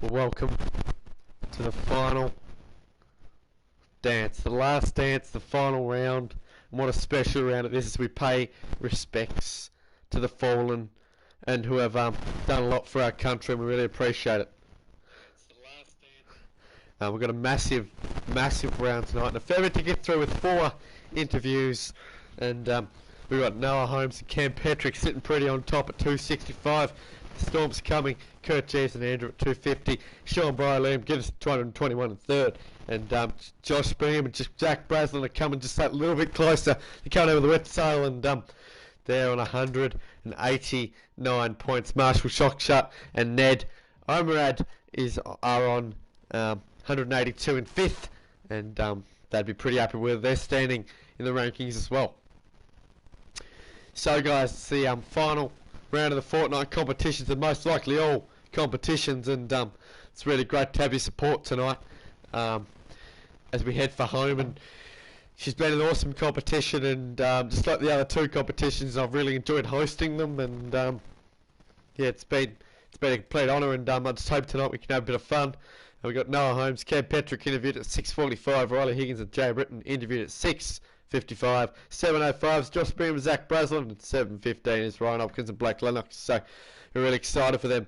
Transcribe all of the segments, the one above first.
Well, welcome to the final dance, the last dance, the final round. And what a special round it is as we pay respects to the fallen and who have done a lot for our country, and we really appreciate it. We've got a massive, massive round tonight, and a fair bit to get through with 4 interviews. And we've got Noah Holmes and Cam Petrick sitting pretty on top at 265. The Storm's coming. Kurt Jeeves and Andrew at 250. Sean Bry Liam get us 221 and third. And Josh Beam and just Jack Braslin are coming just that little bit closer. They're coming over the wet sail, and they're on 189 points. Marshall Shockshut and Ned Omerad are on 182 in fifth, and they'd be pretty happy with their standing in the rankings as well. So guys, it's the final round of the Fortnite competitions, and most likely all competitions, and it's really great to have your support tonight as we head for home. And she's been an awesome competition, and just like the other 2 competitions, I've really enjoyed hosting them, and yeah, it's been a complete honour, and I just hope tonight we can have a bit of fun. And we got Noah Holmes, Cam Petrick interviewed at 6:45, Riley Higgins and Jay Britton interviewed at 6:55, 7:05 is Josh Beam and Zach Braslin, and 7:15 is Ryan Hopkins and Blake Lennox. So we're really excited for them.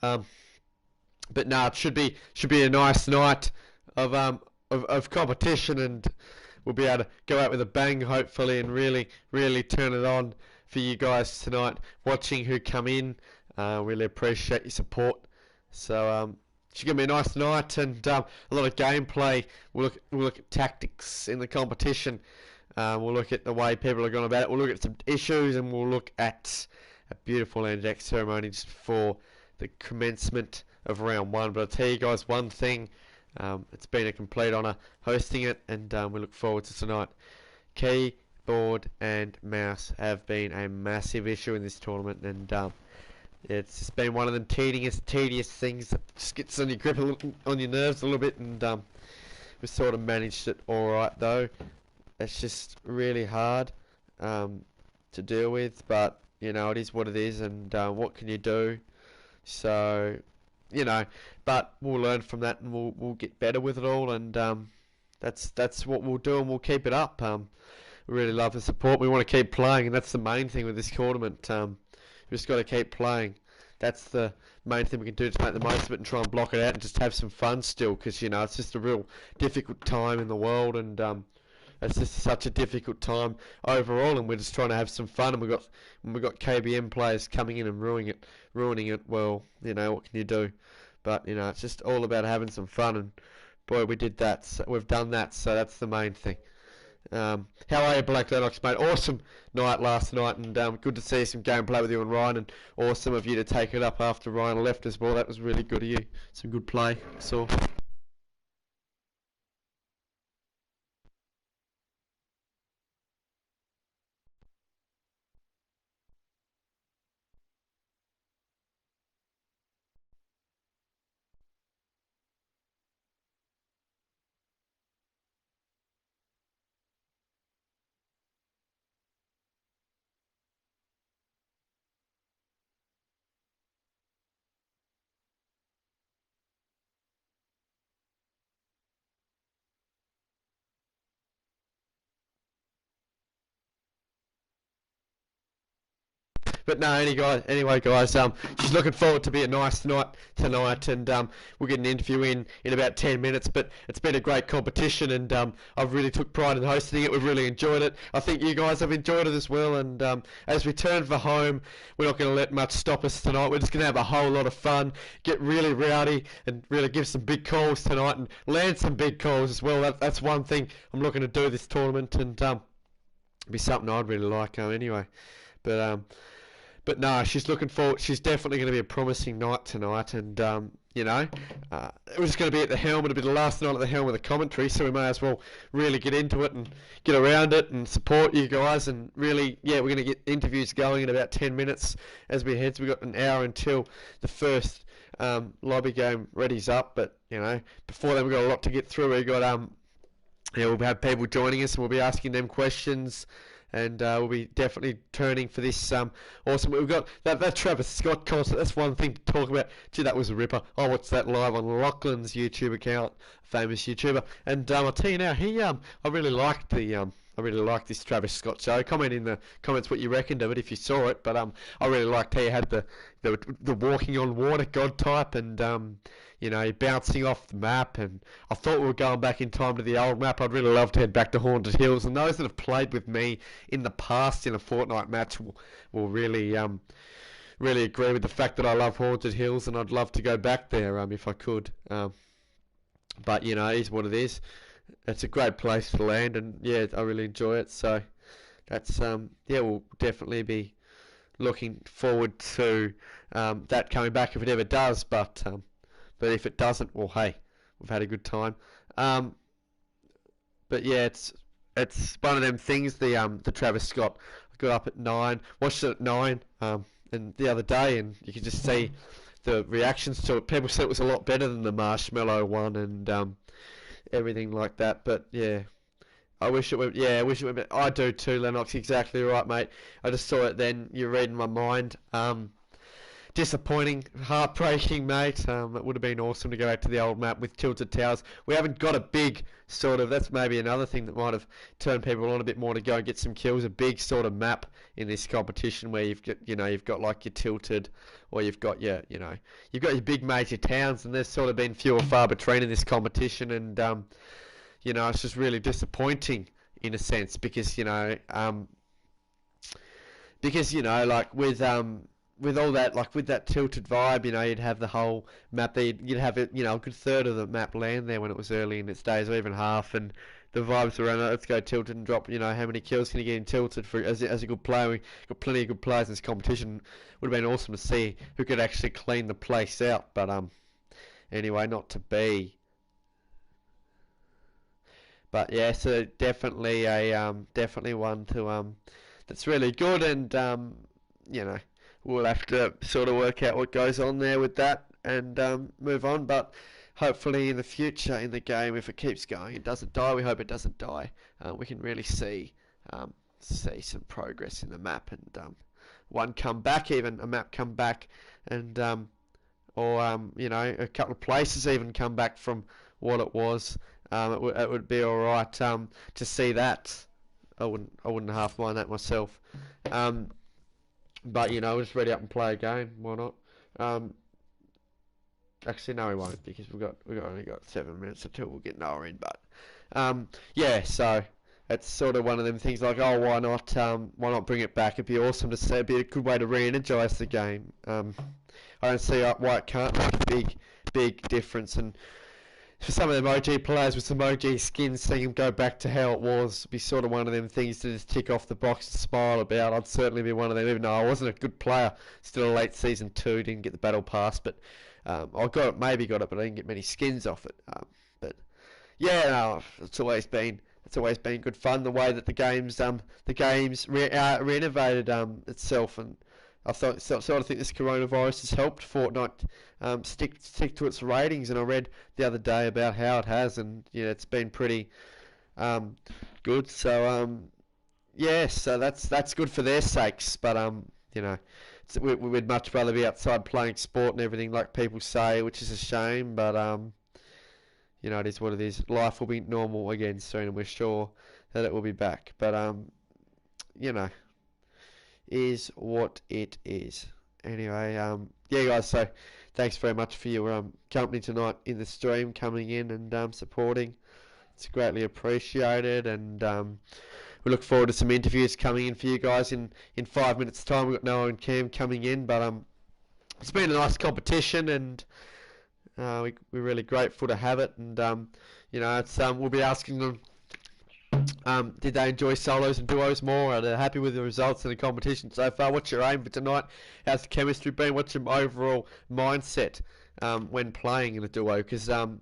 But no, it should be a nice night of competition, and we'll be able to go out with a bang hopefully, and really turn it on for you guys tonight watching who come in. Really appreciate your support. So it's going to be a nice night, and a lot of gameplay. We'll look at tactics in the competition. We'll look at the way people are going about it. We'll look at some issues, and we'll look at a beautiful Anzac ceremony just before the commencement of round 1. But I'll tell you guys one thing. It's been a complete honour hosting it, and we look forward to tonight. Keyboard and mouse have been a massive issue in this tournament, and it's just been one of them tedious things that just gets on your grip on your nerves a little bit, and we sort of managed it alright though. It's just really hard to deal with, but you know, it is what it is, and what can you do? So, you know, but we'll learn from that, and we'll get better with it all, and that's what we'll do, and we'll keep it up. We really love the support. We want to keep playing, and that's the main thing with this tournament. We've just got to keep playing. That's the main thing we can do to make the most of it and try and block it out and just have some fun still, because you know, it's just a real difficult time in the world, and it's just such a difficult time overall, and we're just trying to have some fun. And we've got KBM players coming in and ruining it. Well, you know, what can you do? But you know, it's just all about having some fun, and boy, we did that. So we've done that, so that's the main thing. How are you, Blake Lennox, mate? Awesome night last night, and good to see some gameplay with you and Ryan, and awesome of you to take it up after Ryan left as well. That was really good of you. Some good play, so. But no, anyway, guys, she's looking forward to be a nice night tonight, and we'll get an interview in about 10 minutes. But it's been a great competition, and I've really took pride in hosting it. We've really enjoyed it. I think you guys have enjoyed it as well. And as we turn for home, we're not going to let much stop us tonight. We're just going to have a whole lot of fun, get really rowdy, and really give some big calls tonight, and land some big calls as well. That's one thing I'm looking to do this tournament, and be something I'd really like anyway. But no, she's looking forward. She's definitely going to be a promising night tonight, and you know, it was going to be at the helm. It'll be the last night at the helm with the commentary, so we may as well really get into it and get around it and support you guys. And really, yeah, we're going to get interviews going in about 10 minutes as we head. So we've got an hour until the first lobby game readies up. But you know, before then, we've got a lot to get through. We've got yeah, we'll have people joining us, and we'll be asking them questions. and we'll be definitely turning for this awesome. We've got that Travis Scott concert. That's one thing to talk about. Gee, that was a ripper. I watched that live on Lachlan's YouTube account, famous YouTuber, and I'll tell you now, I really liked I really liked this Travis Scott show. Comment in the comments what you reckoned of it if you saw it. But I really liked how you had the walking on water God type, and bouncing off the map. And I thought we were going back in time to the old map. I'd really love to head back to Haunted Hills. And those that have played with me in the past in a Fortnite match will really really agree with the fact that I love Haunted Hills, and I'd love to go back there if I could. But it is what it is. It's a great place to land, and yeah, I really enjoy it. So that's we'll definitely be looking forward to that coming back if it ever does. But if it doesn't, well, hey, we've had a good time. But yeah, it's one of them things. The Travis Scott, I got up at 9, watched it at 9, and the other day, and you could just see the reactions to it. People said it was a lot better than the Marshmallow one, and everything like that. But yeah, I wish it went. Yeah, I wish it went. I do too, Lennox. Exactly right, mate. I just saw it then. You're reading my mind. Disappointing, heartbreaking, mate. It would have been awesome to go back to the old map with tilted towers. We haven't got a big sort of. That's maybe another thing that might have turned people on a bit more to go and get some kills. A big sort of map in this competition where you've got like your tilted, or you've got your big major towns, and there's sort of been few or far between in this competition, and it's just really disappointing in a sense because with all that, like with that tilted vibe, you'd have the whole map there, you'd have it, a good third of the map land there when it was early in its days, or even half, and the vibes around, let's go tilted and drop, how many kills can you get in tilted for as a good player. We've got plenty of good players in this competition. Would have been awesome to see who could actually clean the place out, but anyway, not to be. But yeah, so definitely definitely one to that's really good, and we'll have to sort of work out what goes on there with that and move on. But hopefully in the future in the game, if it keeps going, it doesn't die. We hope it doesn't die. We can really see some progress in the map, and one come back, even a map come back, and or a couple of places even come back from what it was. It would be all right to see that. I wouldn't half mind that myself. But we'll just ready up and play a game. Why not? Actually, no, we won't, because we've only got 7 minutes until we'll get Noah in. But yeah, so it's sort of one of them things like, oh, why not bring it back? It'd be awesome to see. It'd be a good way to re-energise the game. I don't see why it can't make a big difference. And for some of them OG players with some OG skins, seeing them go back to how it was, be sort of one of them things to just tick off the box and smile about. I'd certainly be one of them, even though I wasn't a good player. Still a late season 2, didn't get the battle pass, but I maybe got it, but I didn't get many skins off it. But yeah, no, it's always been good fun. The way that the game's renovated itself, and I sort of think this coronavirus has helped Fortnite stick to its ratings. And I read the other day about how it has, and it's been pretty good. So yeah, so that's good for their sakes. But we'd much rather be outside playing sport and everything, like people say, which is a shame. But it is what it is. Life will be normal again soon, and we're sure that it will be back. But is what it is. Anyway, yeah, guys, so thanks very much for your company tonight in the stream, coming in and supporting. It's greatly appreciated, and we look forward to some interviews coming in for you guys in 5 minutes time. We've got Noah and Cam coming in, but it's been a nice competition, and we're really grateful to have it. And it's we'll be asking them, did they enjoy solos and duos more? Are they happy with the results of the competition so far? What's your aim for tonight? How's the chemistry been? What's your overall mindset when playing in a duo? Because it'd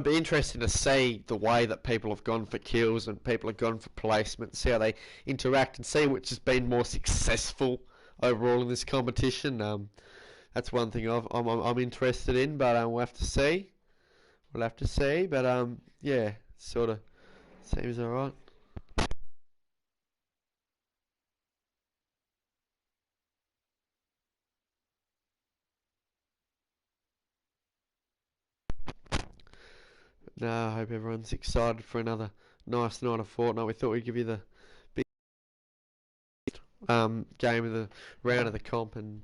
be interesting to see the way that people have gone for kills and people have gone for placement, see how they interact, and see which has been more successful overall in this competition. That's one thing I'm interested in, but we'll have to see. But yeah, sort of Seems alright. No, I hope everyone's excited for another nice night of Fortnite. We thought we'd give you the big game of the round of the comp, and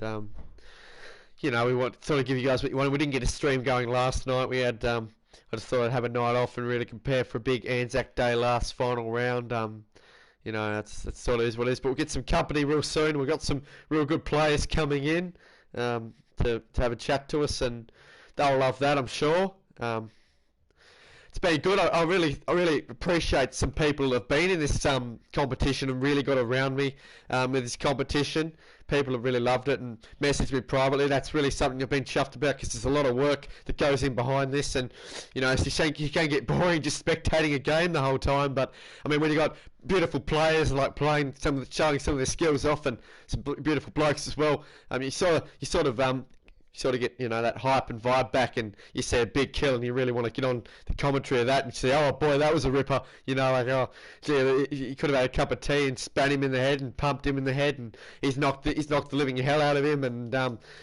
we want sort of give you guys what you wanted. We didn't get a stream going last night. We had I just thought I'd have a night off and really compare for a big Anzac Day last final round. That's sort of is what it is. But we'll get some company real soon. We've got some real good players coming in to have a chat to us, and they'll love that, I'm sure. It's been good. I really appreciate some people that have been in this competition and really got around me with this competition. People have really loved it and messaged me privately. That's really something I've been chuffed about, because there's a lot of work that goes in behind this, and you can get boring just spectating a game the whole time. But I mean, when you got beautiful players like playing showing some of their skills off, and some beautiful blokes as well, you sort of get that hype and vibe back, and you see a big kill and you really want to get on the commentary of that and say, oh boy, that was a ripper, oh gee, you could have had a cup of tea and spat him in the head and pumped him in the head, and he's knocked the living hell out of him. And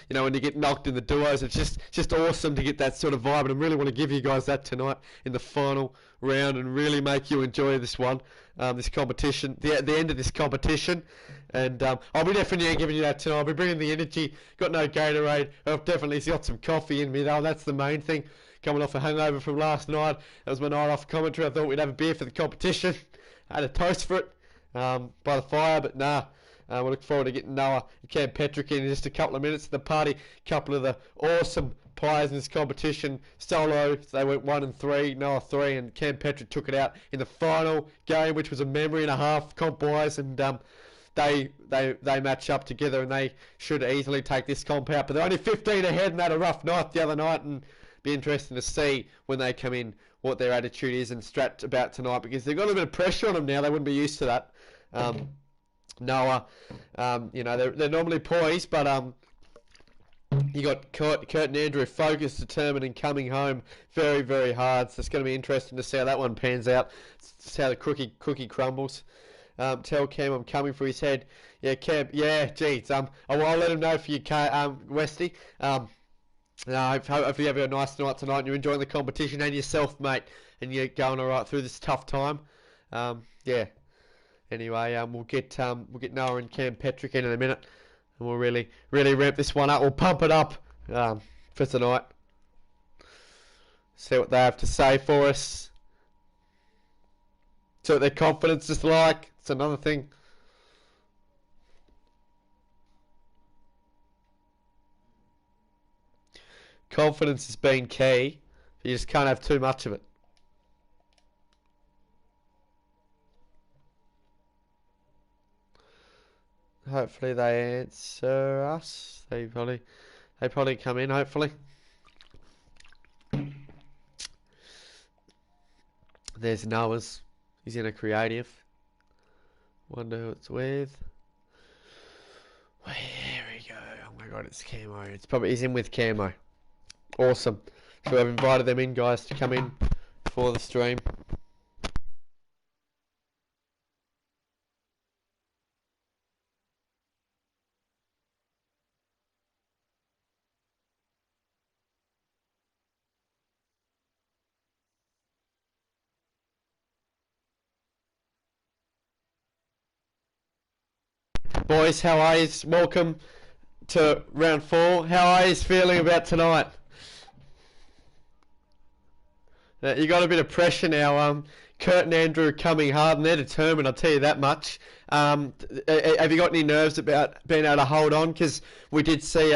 when you get knocked in the duos, it's just awesome to get that sort of vibe, and I really want to give you guys that tonight in the final round and really make you enjoy this one, this competition, the end of this competition. And I'll be definitely giving you that tonight. I'll be bringing the energy. Got no Gatorade. I've definitely got some coffee in me though. That's the main thing. Coming off a hangover from last night. That was my night off commentary. I thought we'd have a beer for the competition. I had a toast for it by the fire, but nah. We look forward to getting Noah and Cam Petrick in just a couple of minutes at the party. A couple of the awesome players in this competition. Solo, they went 1 and 3, Noah 3, and Cam Petrick took it out in the final game, which was a memory and a half comp-wise, and they match up together, and they should easily take this comp out. But they're only 15 ahead, and they had a rough night the other night, and be interesting to see when they come in what their attitude is and strat about tonight, because they've got a bit of pressure on them now. They wouldn't be used to that. Noah, they're normally poised, but you got Kurt and Andrew focused, determined, and coming home very, very hard. So it's going to be interesting to see how that one pans out. See how the cookie crumbles. Tell Cam I'm coming for his head. Yeah, Cam. Yeah, geez. I'll let him know for you, Westy. Hopefully you have a nice night tonight and you're enjoying the competition and yourself, mate, and you're going all right through this tough time. Yeah. Anyway, we'll get Noah and Cam Petrick in a minute, and we'll really ramp this one up. We'll pump it up for tonight. See what they have to say for us. See what their confidence is like. It's another thing. Confidence has been key. You just can't have too much of it. Hopefully they answer us. They probably come in, hopefully. There's Noah's. He's in a creative. Wonder who it's with. There we go. Oh my god, it's Camo. He's in with Camo. Awesome. So I've invited them in, guys, to come in for the stream. Boys, how are you? Welcome to round 4. How are you feeling about tonight? You got a bit of pressure now. Kurt and Andrew are coming hard, and they're determined. I'll tell you that much. Have you got any nerves about being able to hold on? Because we did see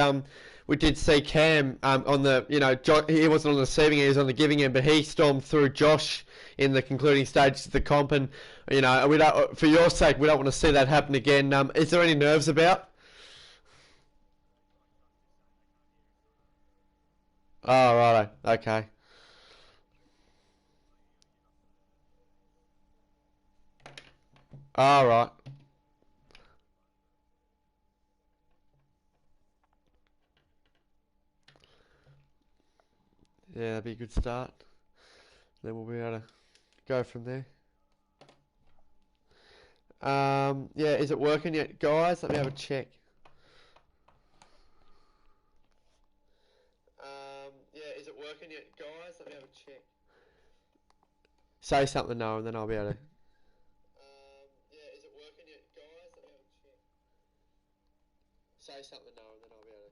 Cam on the he wasn't on the receiving end, he was on the giving end, but he stormed through Josh in the concluding stages of the comp, and we don't, for your sake, we don't want to see that happen again. Is there any nerves about? Oh, right, okay. All right. Yeah, that'd be a good start. Then we'll be able to go from there. Yeah, is it working yet, guys? Let me have a check. Yeah, is it working yet, guys? Let me have a check. Say something, Noah, and then I'll be able to. Yeah, is it working yet, guys? Let me have a check. Say something, Noah, and then I'll be able to.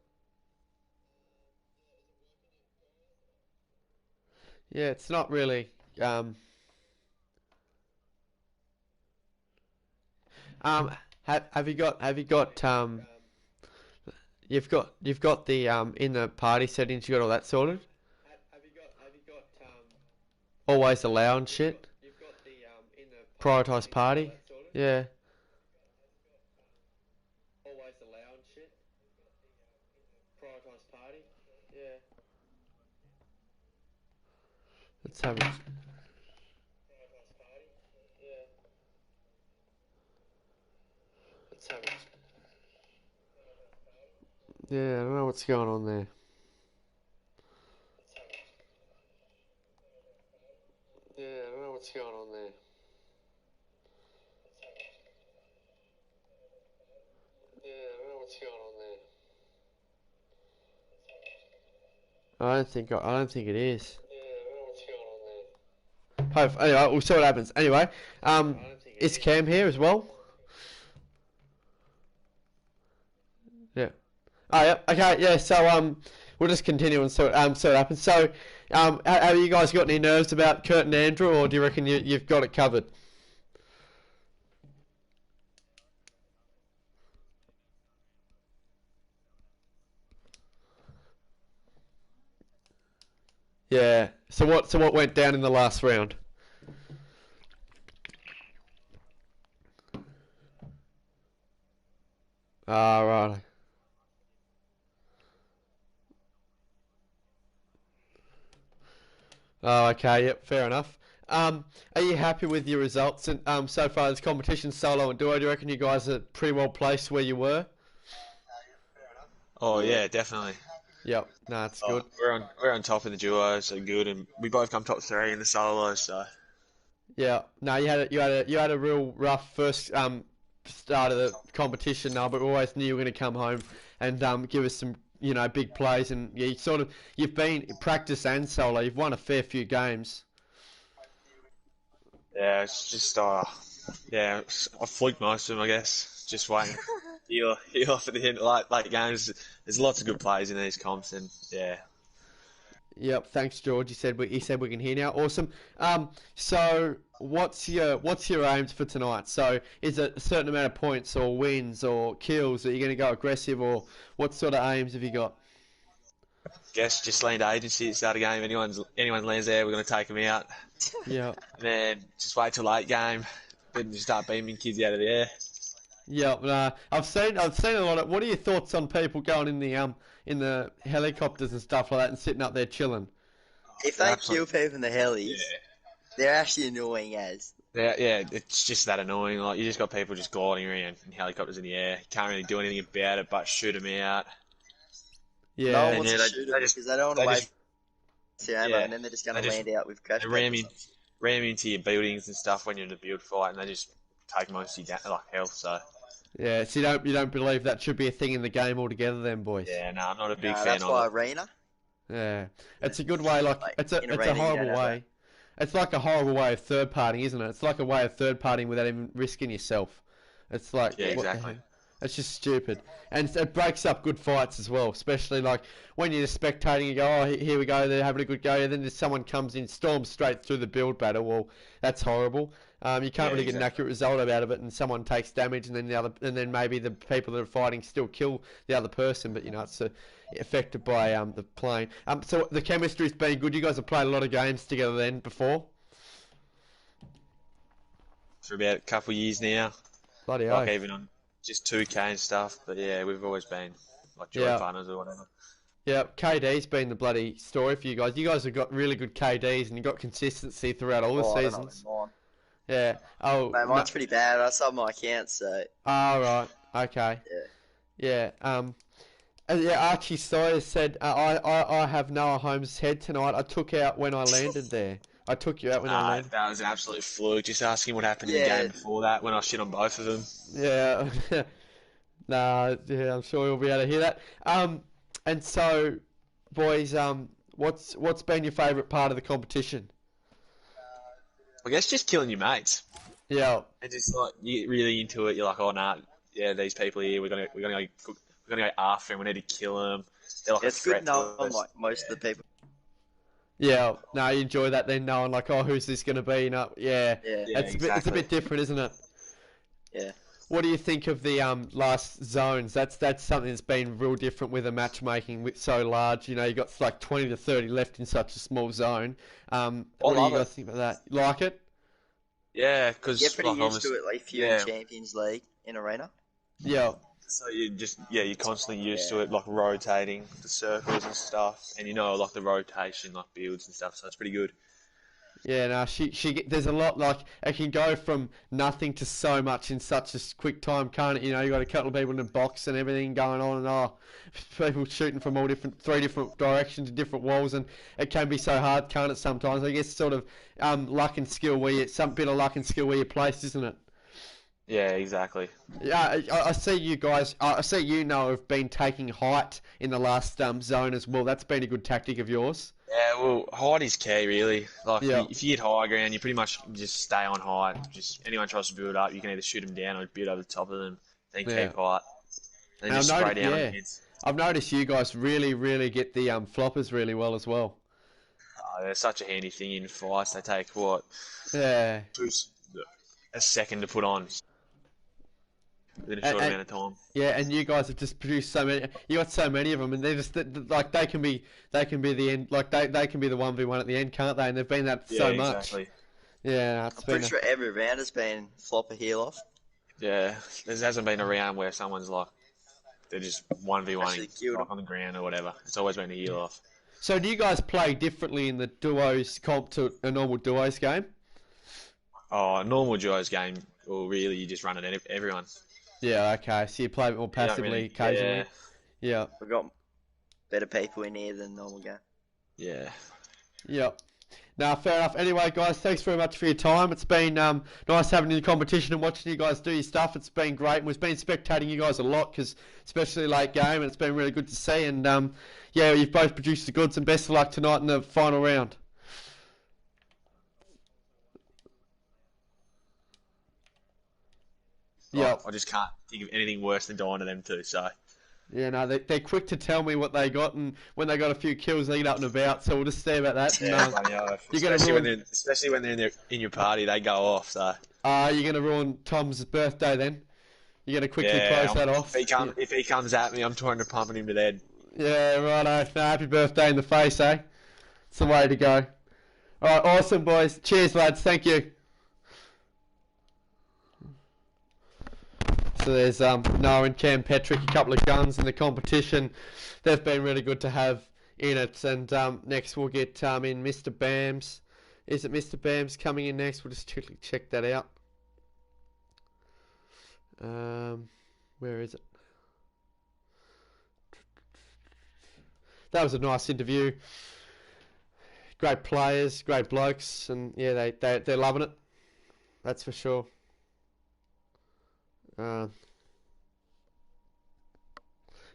Yeah, it's not really. Um, have you got you've got the in the party settings, you got all that sorted? Have you got always allow and shit? You've got the in the prioritize party? Yeah. Always allow and shit? Prioritize party? Yeah. Let's have it. Let's have it. Yeah, I don't know what's going on there. Yeah, I don't know what's going on there. Yeah, I don't know what's going on there. I don't think it is. Yeah, I don't know what's going on there. Anyway, we'll see what happens. Anyway, is Cam here as well? Yeah. Oh yeah. Okay. Yeah. So we'll just continue and see what happens. So have you guys got any nerves about Kurt and Andrew, or do you reckon you've got it covered? Yeah. So what went down in the last round? Ah, right. Oh, okay. Yep. Fair enough. Are you happy with your results and so far as competition solo and duo? Do you reckon you guys are pretty well placed where you were? Oh yeah, definitely. Yep. No, it's Oh, good. we're on top in the duo, so good, and we both come top three in the solo. So Yeah. No, you had a real rough first start of the competition now, but we always knew you were going to come home and give us some big plays, and yeah, you've been in practice and solo. You've won a fair few games. yeah, it's just yeah, I fluked most of them, I guess. Just waiting, heal off at the end, like games. There's lots of good players in these comps, and yeah, Yep. Thanks, George. He said we can hear now. Awesome. So what's your aims for tonight? So is it a certain amount of points or wins or kills? Are you going to go aggressive, or what sort of aims have you got? guess just land agency at the start of the game. Anyone lands there, we're gonna take them out, Yeah. and then just wait till late game, then just start beaming kids out of the air. Yeah, I've seen a lot of. What are your thoughts on people going in the helicopters and stuff like that and sitting up there chilling? If They're they absolute, kill people in the yeah. helis, they're actually annoying as. Yeah, it's just that annoying. Like you just got people just gliding around in helicopters in the air. Can't really do anything about it, but shoot them out. No one Yeah, And wants yeah, to they, shoot them they just because they don't want to they just waste their ammo, yeah and then they're just going they to just land out with crash they pads or something. ram into your buildings and stuff when you're in a build fight, and they just take most of your like health. So yeah. So you don't believe that should be a thing in the game altogether, then, boys? yeah, no, I'm not a big No, fan that's of why it. arena. Yeah, it's a good way. Like Like in it's a arena, you don't horrible have that. way. It's like a horrible way of third partying, isn't it? It's like a way of third partying without even risking yourself. It's like Yeah, Yeah, what the exactly. hell? It's just stupid, and it breaks up good fights as well. Especially like when you're just spectating, you go, "Oh, here we go, they're having a good go," and then someone comes in, storms straight through the build battle. Well, that's horrible. You can't Yeah, really get an exactly. accurate result out of it, and someone takes damage, and then maybe the people that are fighting still kill the other person, but it's affected by the plane. So the chemistry's been good. You guys have played a lot of games together then before. For about a couple of years now, Bloody like oath. even on just 2K and stuff. But yeah, we've always been like joy Yeah. partners or whatever. Yeah, KD's been the bloody story for you guys. You guys have got really good KDs and you got consistency throughout all the Oh, I don't know seasons. about mine. Yeah. Oh, Man, no. mine's pretty bad. I sold my account, so Oh, right. Okay. yeah. Yeah. Yeah, Archie Sawyer said, I have Noah Holmes' head tonight. I took out when I landed there. I took you out when I led. That was an absolute fluke. Just asking what happened in the Yeah. game before that when I shit on both of them. Yeah. Nah, yeah, I'm sure you'll be able to hear that. And so, boys, what's been your favourite part of the competition? I guess just killing your mates. Yeah. And just like you get really into it. You're like, oh nah, yeah, these people here, we're gonna go after them. We need to kill them. They're like a It's good threat to knowing us. like most of the people. Yeah. No, you enjoy that then, knowing like, oh, who's this gonna be? No, yeah. Yeah. Yeah, It's a exactly. bit different, isn't it? Yeah. What do you think of the last zones? That's something that's been real different with the matchmaking with so large. You know, you got like 20 to 30 left in such a small zone. I What do you love guys it. think about that? You like it? Yeah, Get because pretty like used to obviously, it, like if you're in yeah. Champions League in Arena. Yeah. So you're constantly used to Yeah. it, like rotating the circles and stuff, and you know like the rotation like builds and stuff. So it's pretty good. Yeah, no, there's a lot, like, it can go from nothing to so much in such a quick time, can't it? You know, you got a couple of people in a box and everything going on, and people shooting from three different directions, different walls, and it can be so hard, can't it? Sometimes, I guess, sort of, luck and skill some bit of luck and skill where you're placed, isn't it? Yeah, exactly. Yeah, I see you guys. I see you know have been taking height in the last zone as well. That's been a good tactic of yours. Yeah, well, height is key, really. Like, Yeah. if you hit high ground, you pretty much just stay on height. Just anyone tries to build up, you can either shoot them down or build over the top of them, then Yeah. keep height, then And just I've spray noticed, down on yeah, your heads. I've noticed you guys really, really get the floppers really well as well. They're such a handy thing in fights. They take what Yeah, two, a second to put on within a short and amount of time. yeah, and you guys have just produced so many. You got so many of them, and they're just like they can be the end, like they can be the 1v1 at the end, can't they? And they've been that Yeah, so much. exactly. Yeah, no, it's I'm been pretty sure every round has been flop a heel off. Yeah, there hasn't been a round where someone's like they're just one v one Actually killed like him. on the ground or whatever. It's always been a heel off. So do you guys play differently in the duos comp to a normal duos game? Oh, a normal duos game, well, really, you just run it at everyone. Yeah, okay. So you play a bit more You don't passively really, occasionally. Yeah, We've got better people in here than normal game. yeah. yeah. Nah, fair enough. Anyway, guys, thanks very much for your time. It's been nice having you in the competition and watching you guys do your stuff. It's been great. And we've been spectating you guys a lot, because especially late game, and it's been really good to see. And yeah, you've both produced the goods, and best of luck tonight in the final round. Yeah. Oh, I just can't think of anything worse than dying to them two. So Yeah, no, they're quick to tell me what they got, and when they got a few kills, they get up and about. So we'll just see about that. And, yeah, bloody oath. you're gonna Especially when they're in your party, they go off. So you're gonna ruin Tom's birthday then. You're gonna quickly yeah, close that off. if he comes at me, I'm trying to pump him to the head. Yeah, righto. No, happy birthday in the face, eh? It's the way to go. All right, awesome, boys. Cheers, lads. Thank you. So there's Noah and Cam Petrick, a couple of guns in the competition. They've been really good to have in it. And next we'll get in Mr. Bams. Is it Mr. Bams coming in next? We'll just quickly check that out. Where is it? That was a nice interview. Great players, great blokes, and yeah, they're loving it. That's for sure.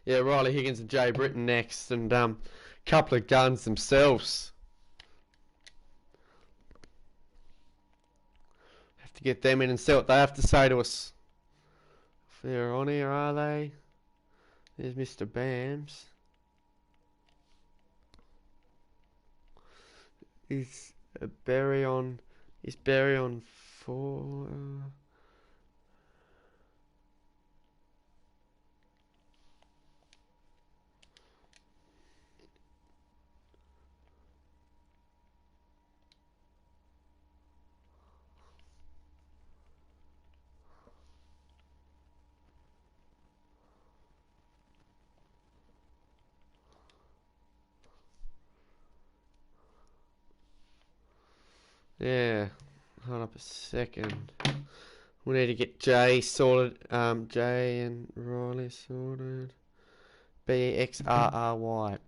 Yeah, Riley Higgins and Jay Britton next, and couple of guns themselves. Have to get them in and see what they have to say to us. If they're on here, are they? There's Mr. Bams. Is Barry on? Is Barry on 4? Yeah, hold up a second. We need to get Jay sorted. Jay and Riley sorted. BEXRRY.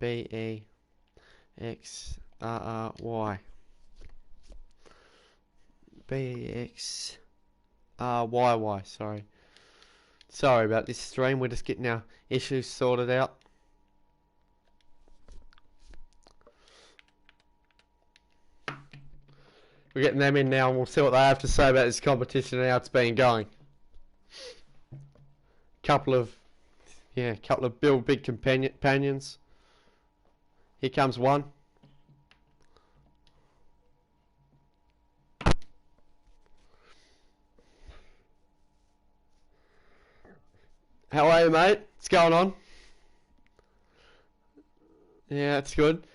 BEXRRY. BX YY. Sorry about this stream. We're just getting our issues sorted out. We're getting them in now, and we'll see what they have to say about this competition and how it's been going. Couple of build big companions. Here comes one. How are you, mate? What's going on? Yeah, it's good.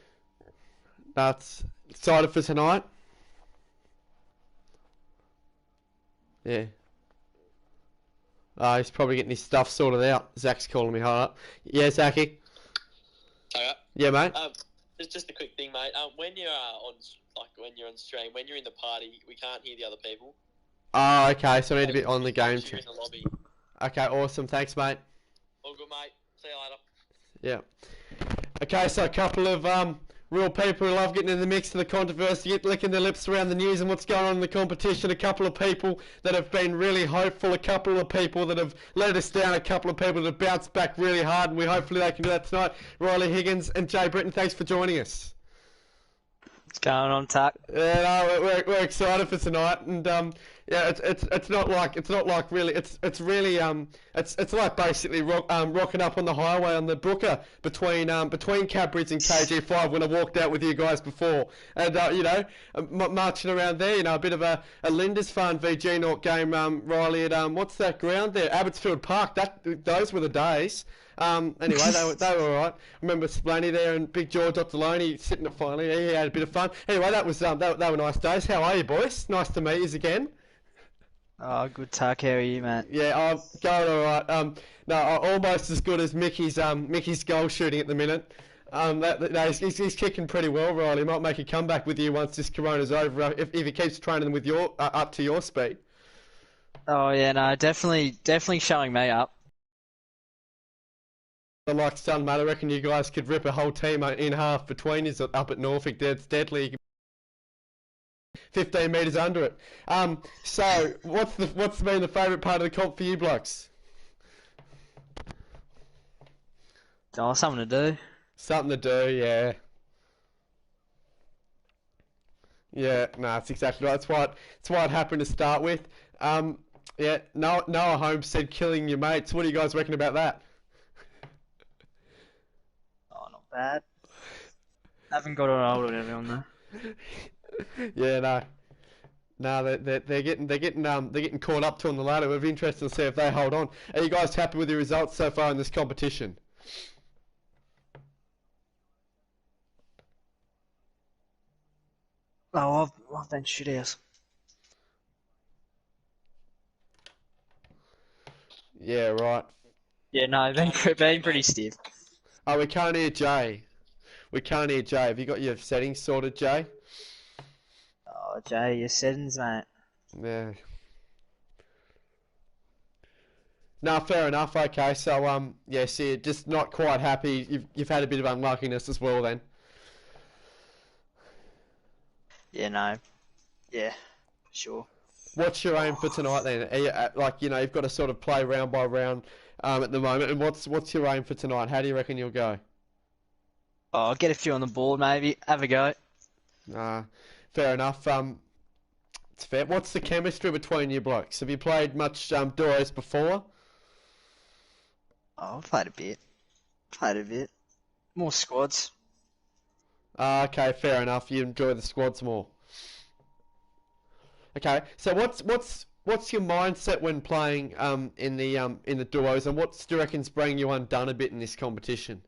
That's excited for tonight. Yeah. He's probably getting his stuff sorted out. Zach's calling me. Hold up. Yeah, Zachy. Okay. Yeah, mate. Just a quick thing, mate. When you're when you're on stream, when you're in the party, we can't hear the other people. Oh, okay. So I need to be on the game You're chat. in the lobby. Okay, awesome. Thanks, mate. All good, mate. See you later. Yeah. Okay, so a couple of real people who love getting in the mix of the controversy, licking their lips around the news and what's going on in the competition. A couple of people that have been really hopeful. A couple of people that have let us down. A couple of people that have bounced back really hard, and hopefully they can do that tonight. Riley Higgins and Jay Britton, thanks for joining us. What's going on, Tuck? Yeah, no, we're excited for tonight, and yeah, it's not like really it's really it's like basically rocking up on the highway on the Brooker between Cadbury's and KG5 when I walked out with you guys before, and you know, marching around there, you know, a bit of a Lindisfarne v G Naught game, Riley at what's that ground there, Abbotsfield Park. Those were the days. Anyway, they were alright. I remember Splaney there and Big George Otoloni sitting at finally. He had a bit of fun. Anyway, that was they were nice days. How are you, boys? Nice to meet you again. Oh, good, Tuck. How are you, mate? Yeah, I'm going alright. No, almost as good as Mickey's goal shooting at the minute. He's kicking pretty well, Riley. He might make a comeback with you once this Corona's over if he keeps training with your up to your speed. Oh yeah, no, definitely showing me up. Like Sun, mate, I reckon you guys could rip a whole team in half between you up at Norfolk. It's deadly. 15 metres under it. So what's been the favourite part of the comp for you blokes? Oh, something to do. Something to do, yeah. Yeah, no, that's exactly right. That's why it happened to start with. Yeah, Noah Holmes said killing your mates. What do you guys reckon about that? Oh, not bad. Haven't got on old with everyone though. Yeah, no, they're getting caught up to on the ladder. We're interested to see if they hold on. Are you guys happy with your results so far in this competition? Oh, I've been shit house. Yeah, right. Yeah, no, been pretty stiff. Oh, we can't hear Jay. Have you got your settings sorted, Jay? Oh, Jay, your settings, mate. Yeah. No, fair enough. Okay, so yeah, so you're just not quite happy. You've had a bit of unluckiness as well, then. Yeah, no. Yeah, for sure. What's your aim for tonight then? Are you, like, you know, you've got to sort of play round by round at the moment. And what's your aim for tonight? How do you reckon you'll go? Oh, I'll get a few on the board, maybe. Have a go. Fair enough. It's fair. What's the chemistry between you blokes? Have you played much duos before? Oh, I've played a bit. More squads. Okay, fair enough. You enjoy the squads more. Okay, so what's your mindset when playing in the duos, and what do you reckon's bringing you undone a bit in this competition?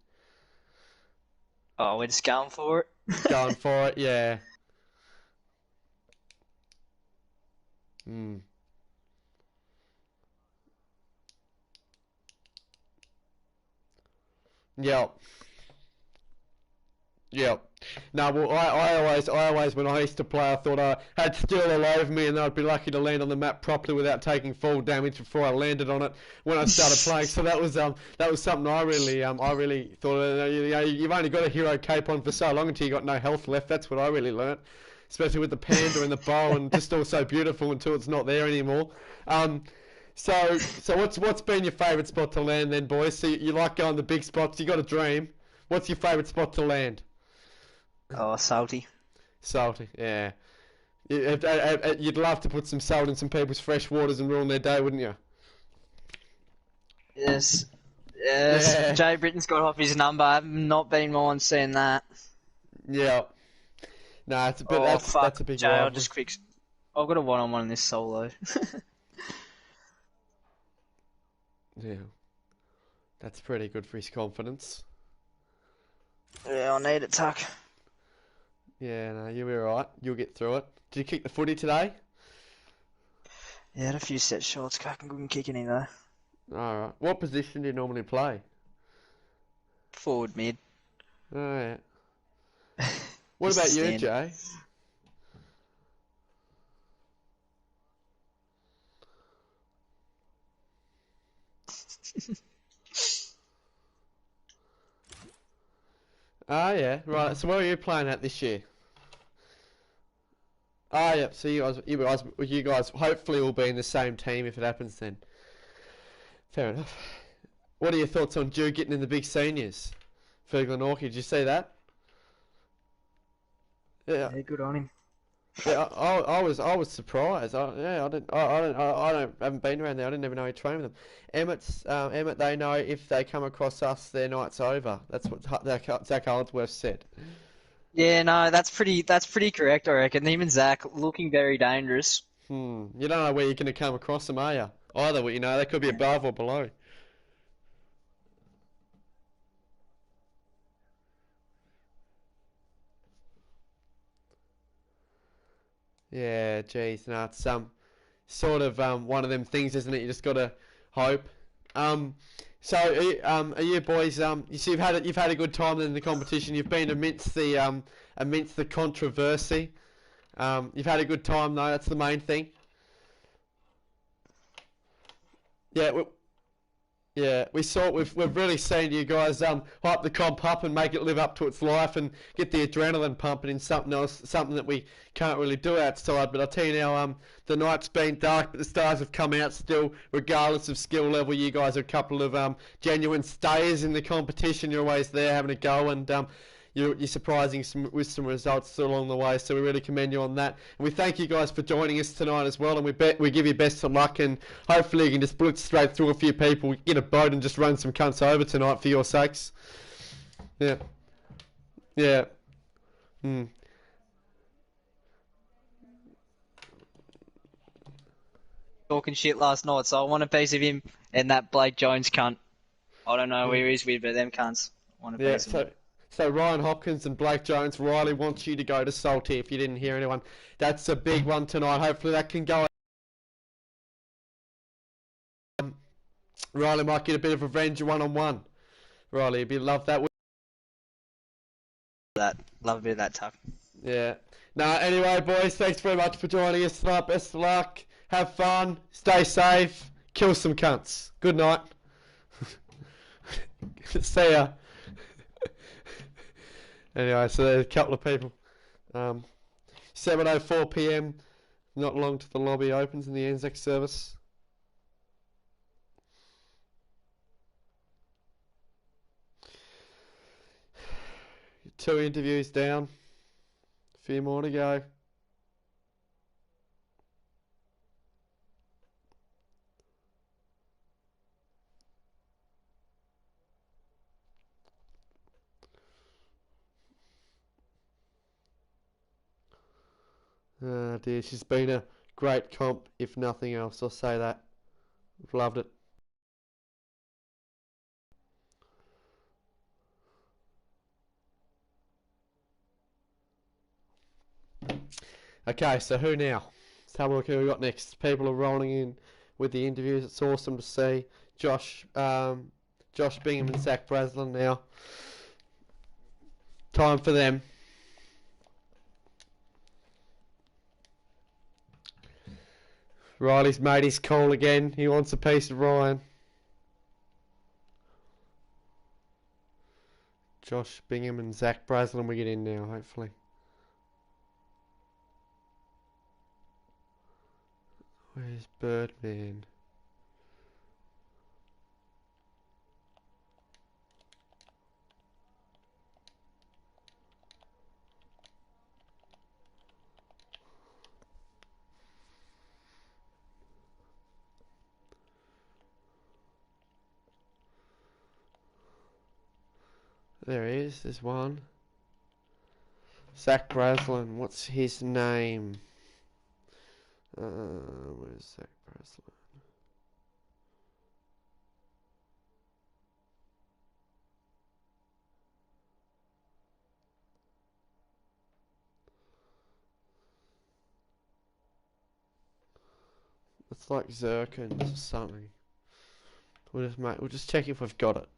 Oh, we're just going for it. Going for it, yeah. Yep. Yep. No, well, I always, when I used to play, I thought I had steel all over me, and I'd be lucky to land on the map properly without taking full damage before I landed on it when I started playing. So that was something I really thought. You know, you've only got a hero cape on for so long until you got no health left. That's what I really learnt. especially with the panda and the bow, and just all so beautiful until it's not there anymore. So what's been your favourite spot to land then, boys? So you like going to big spots? You got a dream. What's your favourite spot to land? Oh, salty. Salty, yeah. You'd love to put some salt in some people's fresh waters and ruin their day, wouldn't you? Yes. Yes. Yeah. Jay Britton's got off his number. I've not been mind seeing that. Yeah. No, it's a bit, Oh, that's fuck. a big Jay, I'll rivalry. just quick. I've got a one-on-one in this solo. Yeah. That's pretty good for his confidence. Yeah, I need it, Tuck. Yeah, no, you'll be alright. You'll get through it. Did you kick the footy today? Yeah, had a few set shots. Couldn't kick any though. Alright. What position do you normally play? Forward mid. Oh, yeah. What Just about you, standard. Jay? Oh, yeah. Right. So where are you playing at this year? Oh, yeah. So you guys hopefully will be in the same team if it happens then. Fair enough. What are your thoughts on Drew getting in the big seniors? For Glenorchy, did you see that? Yeah. Yeah, good on him. Yeah, I was surprised. I haven't been around there. I didn't even know he trained with them. Emmett, they know if they come across us, their night's over. That's what Zach Holdsworth said. Yeah, no, that's pretty correct, I reckon. Him and Zach looking very dangerous. You don't know where you're going to come across them, are you? Either, you know, they could be above or below. Yeah, geez, no, it's sort of one of them things, isn't it? You just gotta hope. So are you boys? You see, you've had a good time in the competition. You've been amidst the controversy. You've had a good time though. That's the main thing. Yeah, we saw it. We've really seen you guys hype the comp up and make it live up to its life and get the adrenaline pumping in something else, something that we can't really do outside. But I'll tell you now, the night's been dark, but the stars have come out still, regardless of skill level. You guys are a couple of genuine stayers in the competition. You're always there having a go, and you're surprising with some results along the way, so we really commend you on that. And we thank you guys for joining us tonight as well, and we give you best of luck, and hopefully you can just blitz straight through a few people, get a boat and just run some cunts over tonight for your sakes. Yeah. Yeah. Talking shit last night, so I want a piece of him and that Blake Jones cunt. I don't know where he's with, but them cunts. I want a Yeah, piece of him. so Ryan Hopkins and Blake Jones, Riley wants you to go to Salty if you didn't hear anyone. That's a big one tonight. Hopefully that can go. Riley might get a bit of revenge one-on-one. Riley, you'd love that. Love a bit of that, Tuck. Yeah. Now, anyway, boys, thanks very much for joining us tonight. Best of luck. Have fun. Stay safe. Kill some cunts. Good night. See ya. Anyway, so there's a couple of people. 7:04 p.m. Not long till the lobby opens in the Anzac service. Two interviews down. A few more to go. Oh dear, she's been a great comp, if nothing else. I'll say that. I've loved it. Okay, so who now? Let's have a look who we got next. People are rolling in with the interviews. It's awesome to see. Josh Bingham and Zach Braslin now. Time for them. Riley's made his call again. He wants a piece of Ryan. Josh Bingham and Zach Braslin we get in now, hopefully. Where's Birdman? There he is, there's one. Zach Braslin, what's his name? Where's Zach Braslin? It's like Zirkins or something. We'll just check if we've got it.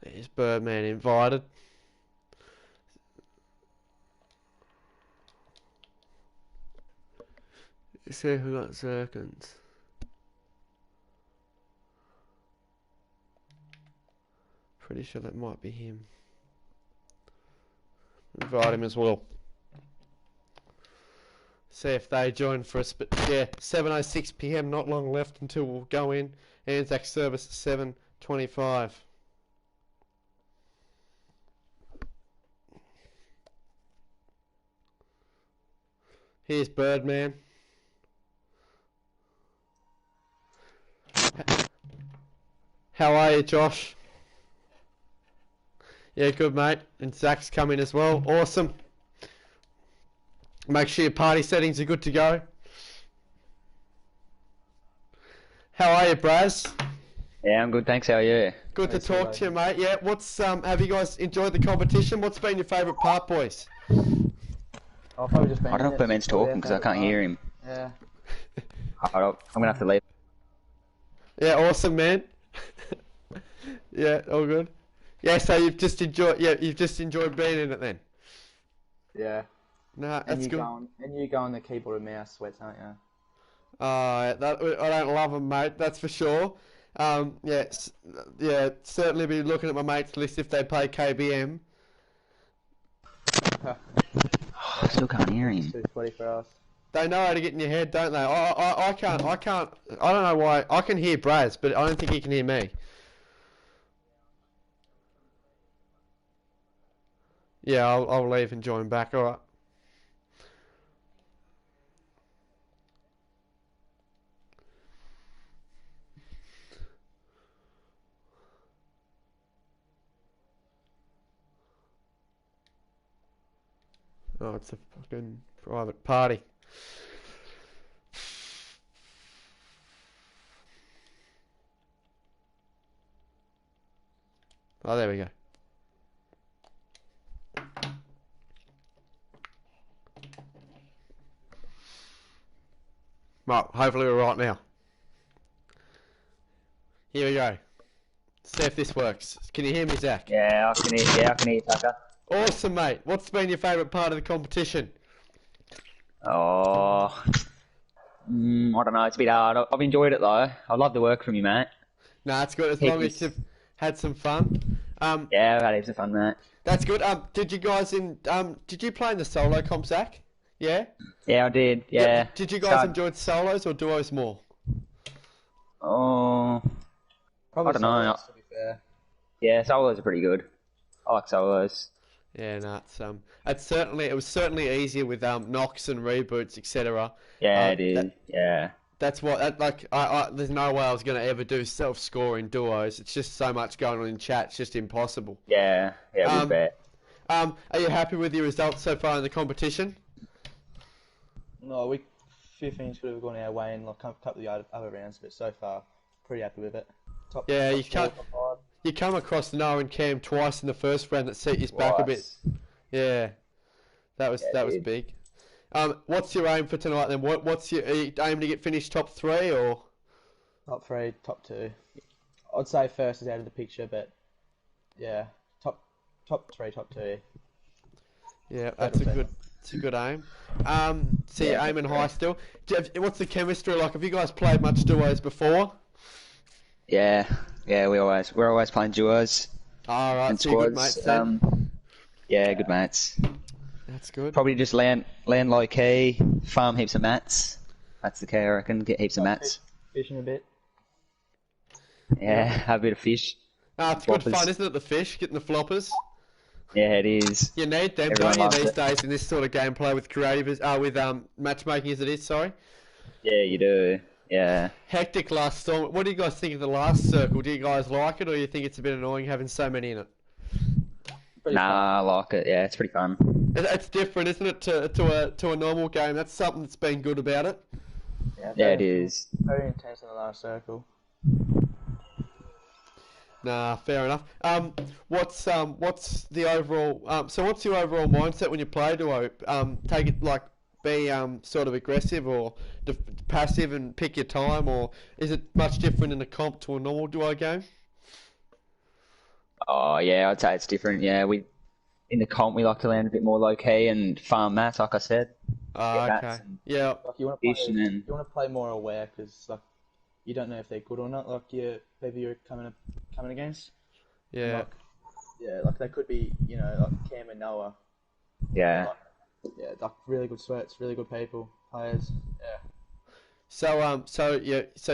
There's Birdman invited. Let's see who got Zirkins. Pretty sure that might be him. Invite him as well. See if they join for us. But yeah, 7:06 p.m. Not long left until we'll go in. Anzac service 7:25. Here's Birdman. How are you, Josh? Yeah, good, mate. And Zach's coming as well. Awesome. Make sure your party settings are good to go. How are you, Braz? Yeah, I'm good, thanks. How are you? Good to talk to you, mate. Yeah, what's have you guys enjoyed the competition? What's been your favourite part, boys? I don't know if Birdman's talking because I can't hear him. Yeah. I'm gonna have to leave. Yeah, awesome, man. Yeah, all good. Yeah, so you've just enjoyed being in it then. Yeah. Nah, that's good. And you go on the keyboard and mouse sweats, aren't you? I don't love them, mate. That's for sure. Yeah, certainly be looking at my mates' list if they play KBM. I still can't hear him. Too sweaty for us. They know how to get in your head, don't they? I can't. I don't know why. I can hear Braz, but I don't think he can hear me. Yeah, I'll leave and join back. All right. Oh, it's a fucking private party. Oh, there we go. Right, hopefully we're right now. Here we go. See if this works. Can you hear me, Zach? Yeah, I can hear. Yeah, I can hear you, Tucker. Awesome, mate. What's been your favourite part of the competition? Oh, I don't know. It's a bit hard. I've enjoyed it though. I love the work from you, mate. Nah, it's good as long as you've had some fun. Yeah, I've had heaps of fun, mate. That's good. Did you guys did you play in the solo comp, Zach? Yeah. Yeah, I did. Yeah. Did you guys enjoy solos or duos more? Oh, Probably I don't know. solos, to be fair. Yeah, solos are pretty good. I like solos. Yeah, no, it was certainly easier with knocks and reboots, etc. Yeah, it is. Yeah. That's what there's no way I was gonna ever do self-scoring duos. It's just so much going on in chat. It's just impossible. Yeah. Yeah, we bet. Are you happy with your results so far in the competition? No, few things could have gone our way in like a couple of the other rounds, but so far, pretty happy with it. Yeah, top you four, top five. You come across Noah and Cam twice in the first round that set you back a bit. Yeah, that was big. What's your aim for tonight then? What's your are you aiming to get finished top 3 or? Top 3, top 2. I'd say first is out of the picture, but yeah, top 3, top 2. Yeah, it's a good aim. So you're aiming high still. What's the chemistry like? Have you guys played much duos before? Yeah, yeah, we're always playing duos Alright, and so you're good squads. mates then. Yeah, good mates. That's good. Probably just land low key, farm heaps of mats. That's the key, I reckon. Get heaps of mats. Fishing a bit. Yeah, have a bit of fish. It's good Floppers. fun, isn't it, the fish, getting the floppers? Yeah, it is. You need them, Everyone don't you, loves these it. days in this sort of gameplay with matchmaking as it is, sorry. Yeah, you do. Yeah. Hectic last storm. What do you guys think of the last circle? Do you guys like it, or do you think it's a bit annoying having so many in it? Pretty Nah, I like it. Yeah, it's pretty fun. It's different, isn't it, to a normal game? That's something that's been good about it. fun. Yeah, it is. Very intense in the last circle. Nah, fair enough. What's the overall? So what's your overall mindset when you play duo? Take it like be sort of aggressive or passive and pick your time, or is it much different in a comp to a normal duo game? Oh, yeah, I'd say it's different. Yeah, in the comp we like to land a bit more low key and farm mats, like I said. Ah, Get okay. mats and Yeah. Like you want fish, to and then you want to play more aware because like you don't know if they're good or not. Like people you're coming against. And, Yeah. like they could be like Cam and Noah. yeah. Like really good sweats, really good people, players. Yeah. So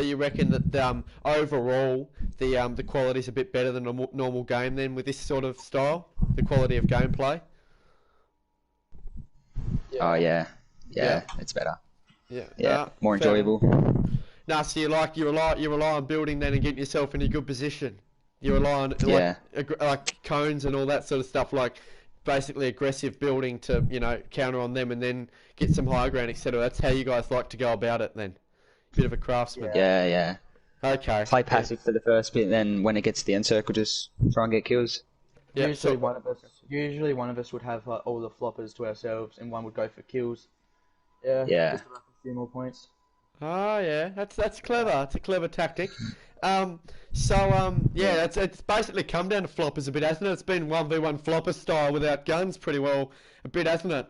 you reckon that overall the quality's a bit better than a normal game then with this sort of style, the quality of gameplay. Oh, yeah. Yeah. Yeah, it's better. Yeah. Yeah, Nah, more fair enjoyable. Nah, so you rely on building then and getting yourself in a good position. You rely on Yeah. like cones and all that sort of stuff, like basically aggressive building to counter on them and then get some high ground, etc. That's how you guys like to go about it then. Bit of a craftsman. Yeah, yeah. Okay. Play passive for the first bit, then when it gets to the end circle, just try and get kills. Yeah. Usually So, one of us would have like all the floppers to ourselves, and one would go for kills. Yeah. Yeah. Just to rack a few more points. oh yeah, that's clever. It's a clever tactic. Yeah, it's basically come down to floppers a bit, hasn't it? It's been 1v1 flopper style without guns pretty well a bit, hasn't it?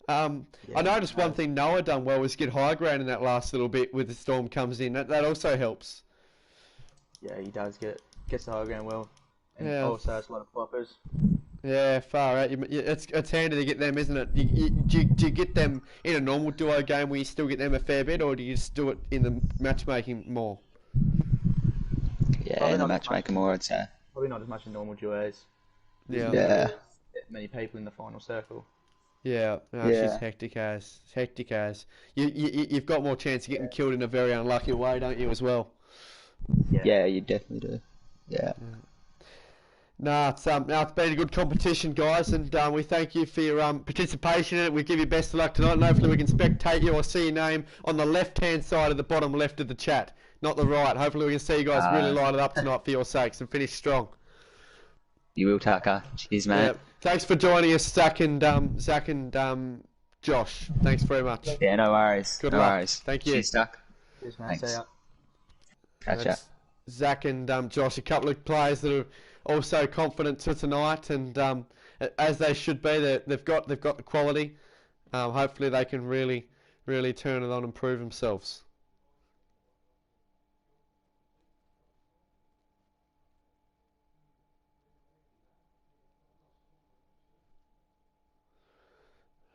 I noticed one thing Noah done well was get high ground in that last little bit with the storm comes in. That also helps. Yeah, he does gets the high ground well, and Yeah. also has a lot of floppers. Yeah, far out. It's handy to get them, isn't it? Do you get them in a normal duo game where you still get them a fair bit, or do you just do it in the matchmaking more? Yeah, Probably in the not matchmaking more, I'd say. Probably not as much in normal duos. Yeah. Yeah. Many people in the final circle. Yeah, no, it's Yeah. just hectic as. You've got more chance of getting killed in a very unlucky way, don't you, as well? Yeah, you definitely do. Yeah. Nah, it's been a good competition, guys, and we thank you for your participation in it. We give you best of luck tonight, and hopefully we can spectate you or see your name on the left-hand side of the bottom left of the chat, not the right. Hopefully we can see you guys really light it up tonight for your sakes and finish strong. You will, Tucker. Cheers, mate. Yeah, thanks for joining us, Zach and Josh. Thanks very much. Yeah, no worries. Good no luck. worries. Thank you. Cheers, Tuck. Cheers, mate. Thanks. See ya. Catch ya. That's Zach and Josh, a couple of players that are also confident to tonight, and as they should be. They've got the quality. Hopefully, they can really turn it on and prove themselves.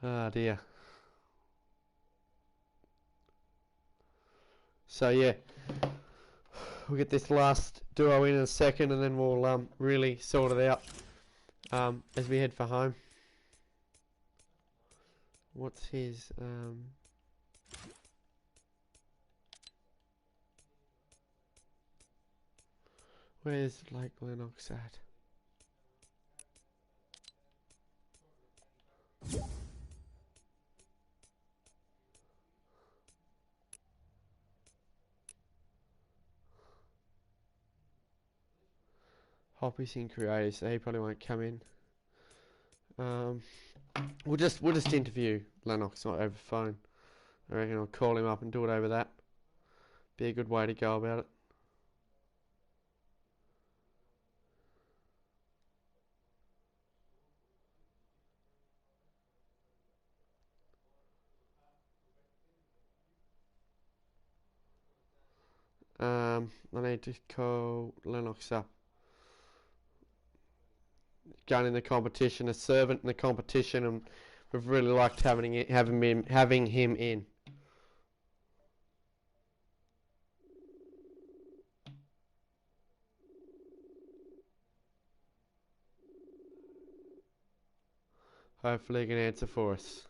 Ah dear. So yeah, we'll get this last duo in a second, and then we'll really sort it out as we head for home. What's his Where's Lake Lennox at? Hoppy's in creative, so he probably won't come in. We'll just interview Lennox over phone. I reckon I'll call him up and do it over that. Be a good way to go about it. I need to call Lennox up. Gun in the competition, a servant in the competition, and we've really liked having him in. Hopefully he can answer for us.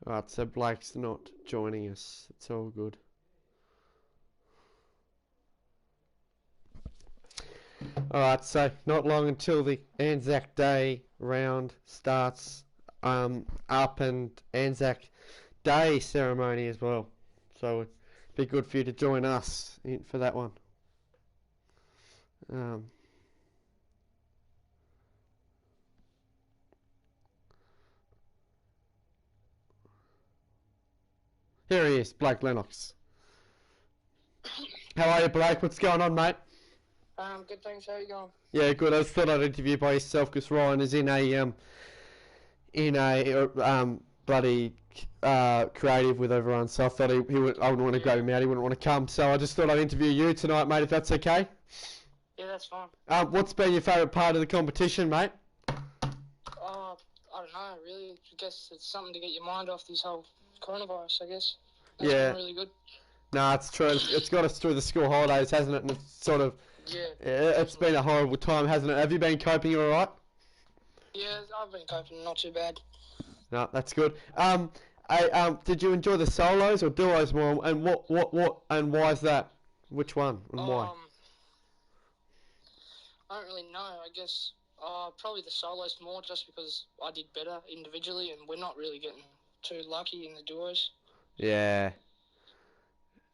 Alright, so Blake's not joining us. It's all good. Alright, so not long until the Anzac Day round starts up, and Anzac Day ceremony as well. So it'd be good for you to join us for that one. Here he is, Blake Lennox. How are you, Blake? What's going on, mate? Good, thanks. How you going? Yeah, good. I just thought I'd interview by yourself because Ryan is in a bloody creative with everyone. So I thought I wouldn't want to grab him out. He wouldn't want to come. So I just thought I'd interview you tonight, mate. If that's okay. Yeah, that's fine. What's been your favourite part of the competition, mate? I don't know, really. I guess it's something to get your mind off this whole coronavirus, I guess. Yeah. Been really good. No, it's true. It's got us through the school holidays, hasn't it? And it's sort of... Yeah. It's been a horrible time, hasn't it? Have you been coping all right? Yeah, I've been coping not too bad. No, that's good. Did you enjoy the solos or duos more? And what and why is that? Which one and why? I don't really know. I guess probably the solos more, just because I did better individually, and we're not really getting too lucky in the duos. Yeah.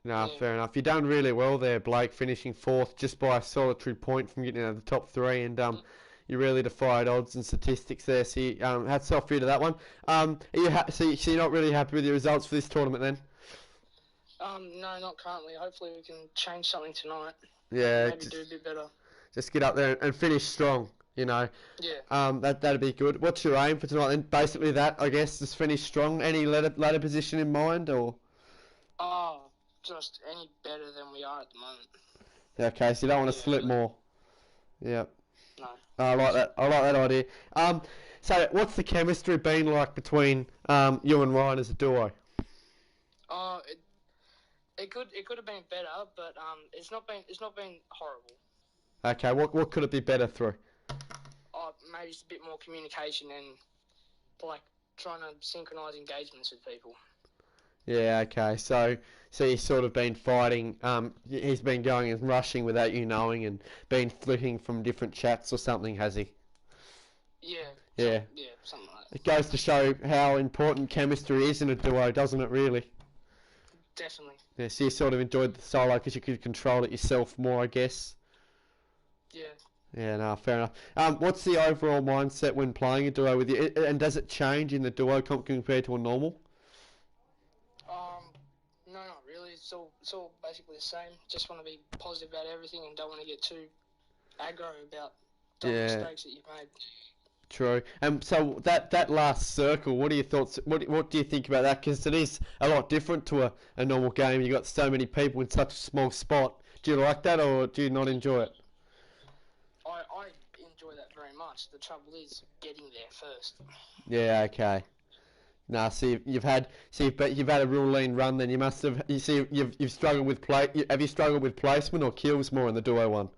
No, Yeah. fair enough. You've done really well there, Blake, finishing fourth just by a solitary point from getting out of the top three, and you really defied odds and statistics there. So hats off for you to that one. Are you so you're not really happy with your results for this tournament then? No, not currently. Hopefully we can change something tonight. Yeah. Maybe do a bit better. Just get up there and finish strong. You know. Yeah. That'd be good. What's your aim for tonight then? Basically that, I guess, just finish strong. Any ladder position in mind or? Just any better than we are at the moment. Okay, so you don't want to slip more. Yeah. No. I like that. I like that idea. So what's the chemistry been like between you and Ryan as a duo? It could have been better, but it's not been horrible. Okay, what could it be better through? Maybe just a bit more communication and like trying to synchronise engagements with people. Yeah, okay. So he's sort of been fighting. He's been going and rushing without you knowing, and been flipping from different chats or something, has he? Yeah. Yeah. Yeah, something like that. It goes to show how important chemistry is in a duo, doesn't it? Really. Definitely. Yeah. So you sort of enjoyed the solo because you could control it yourself more, I guess. Yeah. Yeah, no, fair enough. What's the overall mindset when playing a duo with you, and does it change in the duo comp compared to a normal? No, not really. It's all basically the same. Just want to be positive about everything and don't want to get too aggro about dumb mistakes that you've made. True. So that last circle, what are your thoughts? What do you think about that? Because it is a lot different to a normal game. You got so many people in such a small spot. Do you like that, or do you not enjoy it? I enjoy that very much. The trouble is getting there first. Yeah. Okay. Nah. So you've had a real lean run. Then you must have. You see, you've struggled with Have you struggled with placement or kills more in the duo one?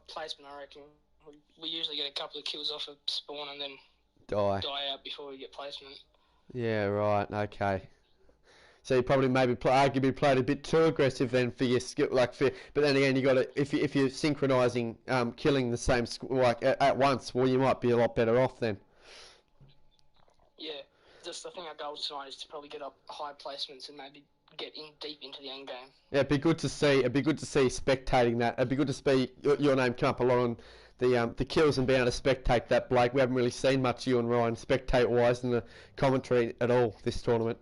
Placement, I reckon. We usually get a couple of kills off a spawn and then Die out before we get placement. Yeah. Right. Okay. So you probably arguably played a bit too aggressive then for your skill, but then again you got to if you're synchronising killing the same at once, well you might be a lot better off then. Yeah, just I think our goal tonight is to probably get up high placements and maybe get in deep into the end game. Yeah, it'd be good to see. It'd be good to see spectating that. It'd be good to see your name come up a lot on the kills and being able to spectate that, Blake. We haven't really seen much of you and Ryan spectate-wise in the commentary at all this tournament.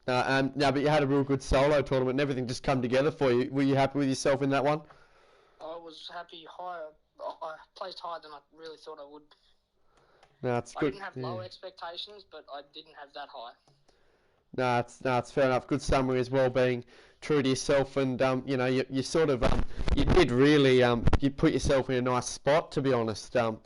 No, but you had a real good solo tournament and everything just come together for you. Were you happy with yourself in that one? I was happy higher. I placed higher than I really thought I would. No, it's I good. didn't have low expectations, but I didn't have that high. No, it's fair enough. Good summary as well, being true to yourself, and you know, you sort of you did really you put yourself in a nice spot, to be honest. You're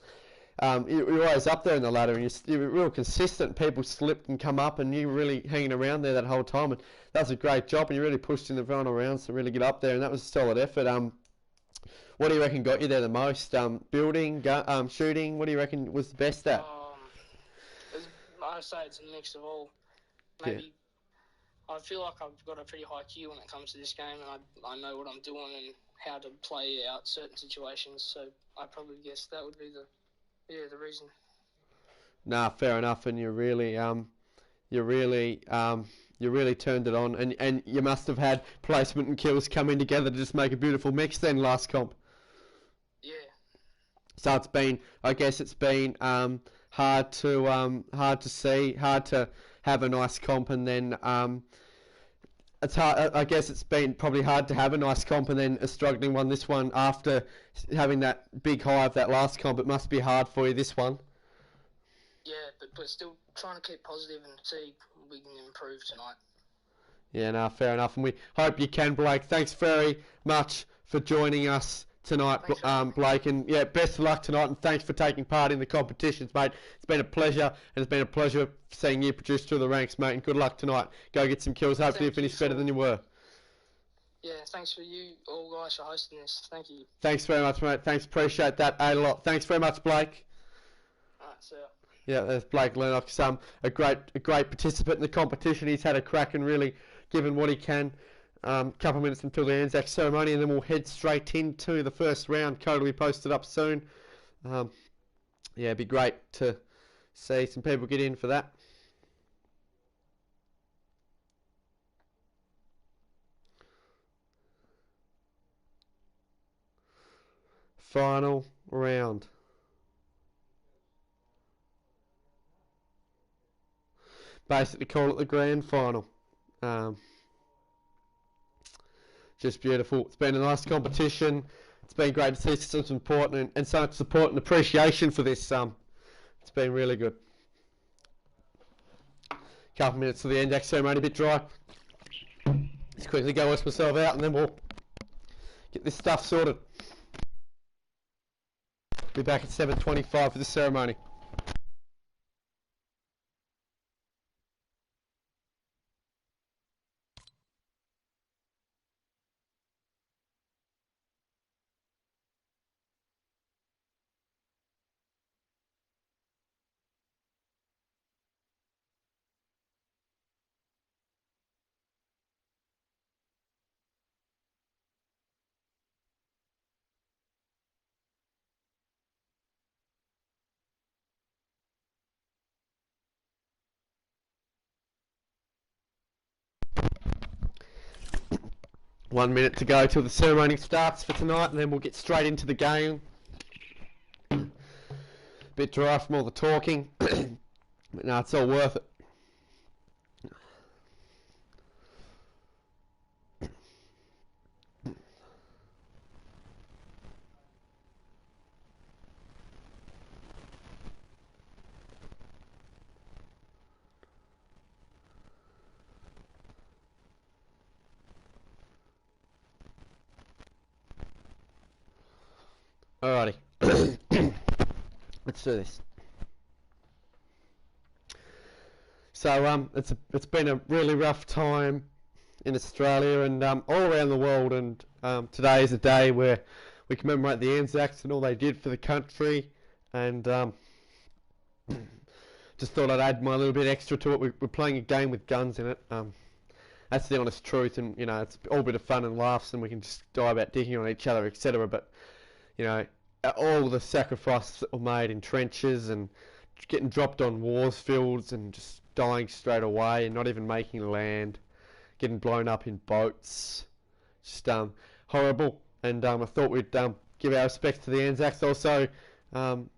always up there in the ladder, and you were real consistent. People slipped and come up, and you were really hanging around there that whole time, and that was a great job. And you really pushed in the final rounds to really get up there, and that was a solid effort. What do you reckon got you there the most? Building, shooting. What do you reckon was the best at? I say it's a mix of all. Maybe I feel like I've got a pretty high Q when it comes to this game, and I know what I'm doing and how to play out certain situations. So I probably guess that would be the reason. Nah, fair enough. And you really turned it on, and you must have had placement and kills coming together to just make a beautiful mix then last comp. Yeah. So it's been, I guess it's been hard to see, hard to have a nice comp, and then it's hard. I guess it's been probably hard to have a nice comp and then a struggling one. This one after having that big high of that last comp, it must be hard for you this one. Yeah, but still trying to keep positive and see if we can improve tonight. Yeah, no, fair enough, and we hope you can, Blake. Thanks very much for joining us tonight, Blake, and yeah, best of luck tonight, and thanks for taking part in the competitions, mate. It's been a pleasure, and it's been a pleasure seeing you produce through the ranks, mate, and good luck tonight. Go get some kills. Hopefully you finish better than you were. Yeah, thanks for you all guys for hosting this. Thank you. Thanks very much, mate. Thanks, appreciate that a lot. Thanks very much, Blake. Alright, see ya. Yeah, there's Blake Lennox, a great participant in the competition. He's had a crack and really given what he can. Couple of minutes until the Anzac ceremony, and then we'll head straight into the first round. Code will be posted up soon. Yeah, it'd be great to see some people get in for that. Final round. Basically call it the grand final. Just beautiful. It's been a nice competition. It's been great to see some support and so much support and appreciation for this. It's been really good. Couple minutes to the Anzac ceremony, a bit dry. Just quickly go wash myself out and then we'll get this stuff sorted. Be back at 7:25 for the ceremony. One minute to go till the ceremony starts for tonight, and then we'll get straight into the game. Bit dry from all the talking, but no, it's all worth it. Alrighty, let's do this. So it's been a really rough time in Australia and all around the world, and today is a day where we commemorate the Anzacs and all they did for the country, and just thought I'd add my little bit extra to it. We're playing a game with guns in it. That's the honest truth, and you know it's all a bit of fun and laughs, and we can just die about dicking on each other, etc. But you know, all the sacrifices that were made in trenches and getting dropped on wars fields and just dying straight away and not even making land. getting blown up in boats. Just horrible. And I thought we'd give our respects to the Anzacs. Also,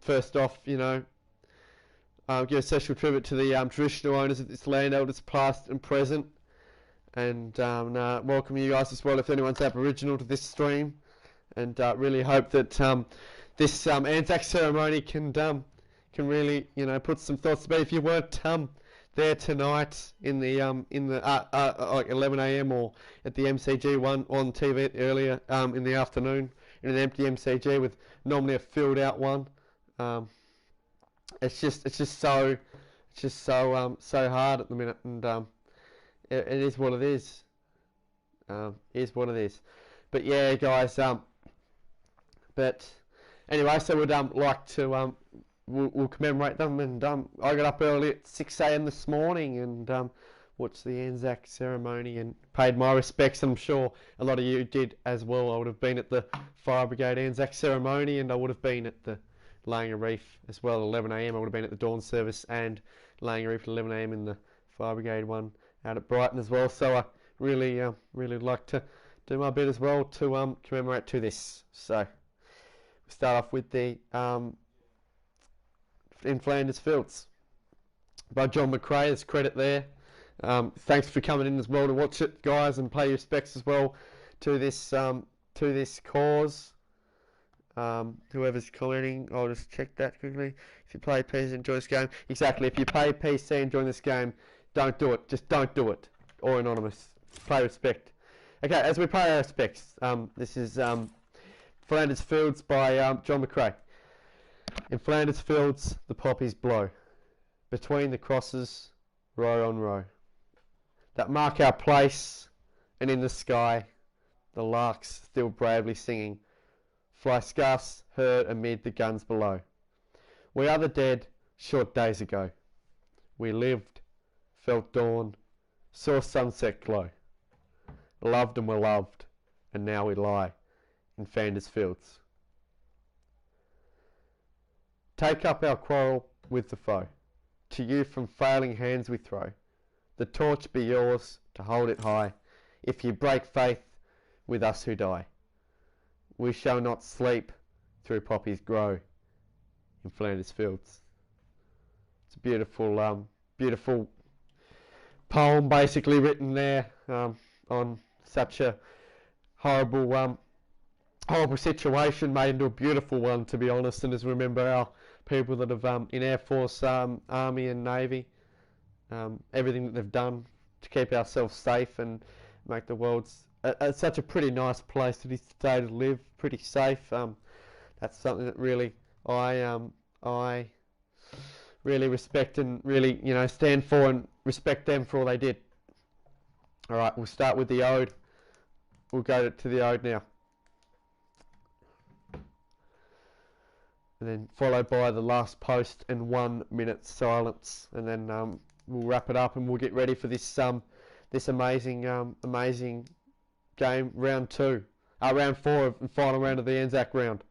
first off, give a special tribute to the traditional owners of this land, elders past and present. And welcome you guys as well if anyone's Aboriginal to this stream. And really hope that this Anzac ceremony can really put some thoughts to bed. If you weren't there tonight in the like 11 a.m. or at the MCG one on TV earlier in the afternoon in an empty MCG with normally a filled out one, it's just so hard at the minute, and it is what it is. Is what it is. But yeah, guys. But anyway, so we'd like to we'll commemorate them, and I got up early at 6 a.m. this morning and watched the Anzac ceremony and paid my respects. I'm sure a lot of you did as well. I would have been at the Fire Brigade Anzac ceremony, and I would have been at the laying a reef as well at 11 a.m. I would have been at the dawn service and laying a reef at 11 a.m. in the Fire Brigade one out at Brighton as well. So I really like to do my bit as well to commemorate to this. So we start off with the In Flanders Fields by John McRae. There's credit there. Thanks for coming in as well to watch it, guys, and pay your respects as well to this cause. Whoever's commenting, I'll just check that quickly. If you play PC and enjoy this game, exactly. If you play PC and join this game, don't do it. Just don't do it. Or anonymous. Pay respect. Okay, as we pay our respects, this is Flanders Fields by John McRae. In Flanders Fields, the poppies blow. Between the crosses, row on row, that mark our place, and in the sky, the larks still bravely singing, fly scarce heard amid the guns below. We are the dead, short days ago. We lived, felt dawn, saw sunset glow, loved and were loved, and now we lie in Flanders Fields. Take up our quarrel with the foe. To you from failing hands we throw. The torch be yours to hold it high. If you break faith with us who die, we shall not sleep through poppies grow in Flanders Fields. It's a beautiful, beautiful poem, basically written there on such a horrible situation, made into a beautiful one, to be honest. And as we remember our people that have in Air Force, Army and Navy, everything that they've done to keep ourselves safe and make the world such a pretty nice place to stay to live, pretty safe. That's something that really I really respect and really stand for, and respect them for all they did. All right, we'll start with the ode. We'll go to the ode now. And then followed by the last post and 1 minute silence, and then we'll wrap it up and we'll get ready for this this amazing game, round 4 and final round of the Anzac round.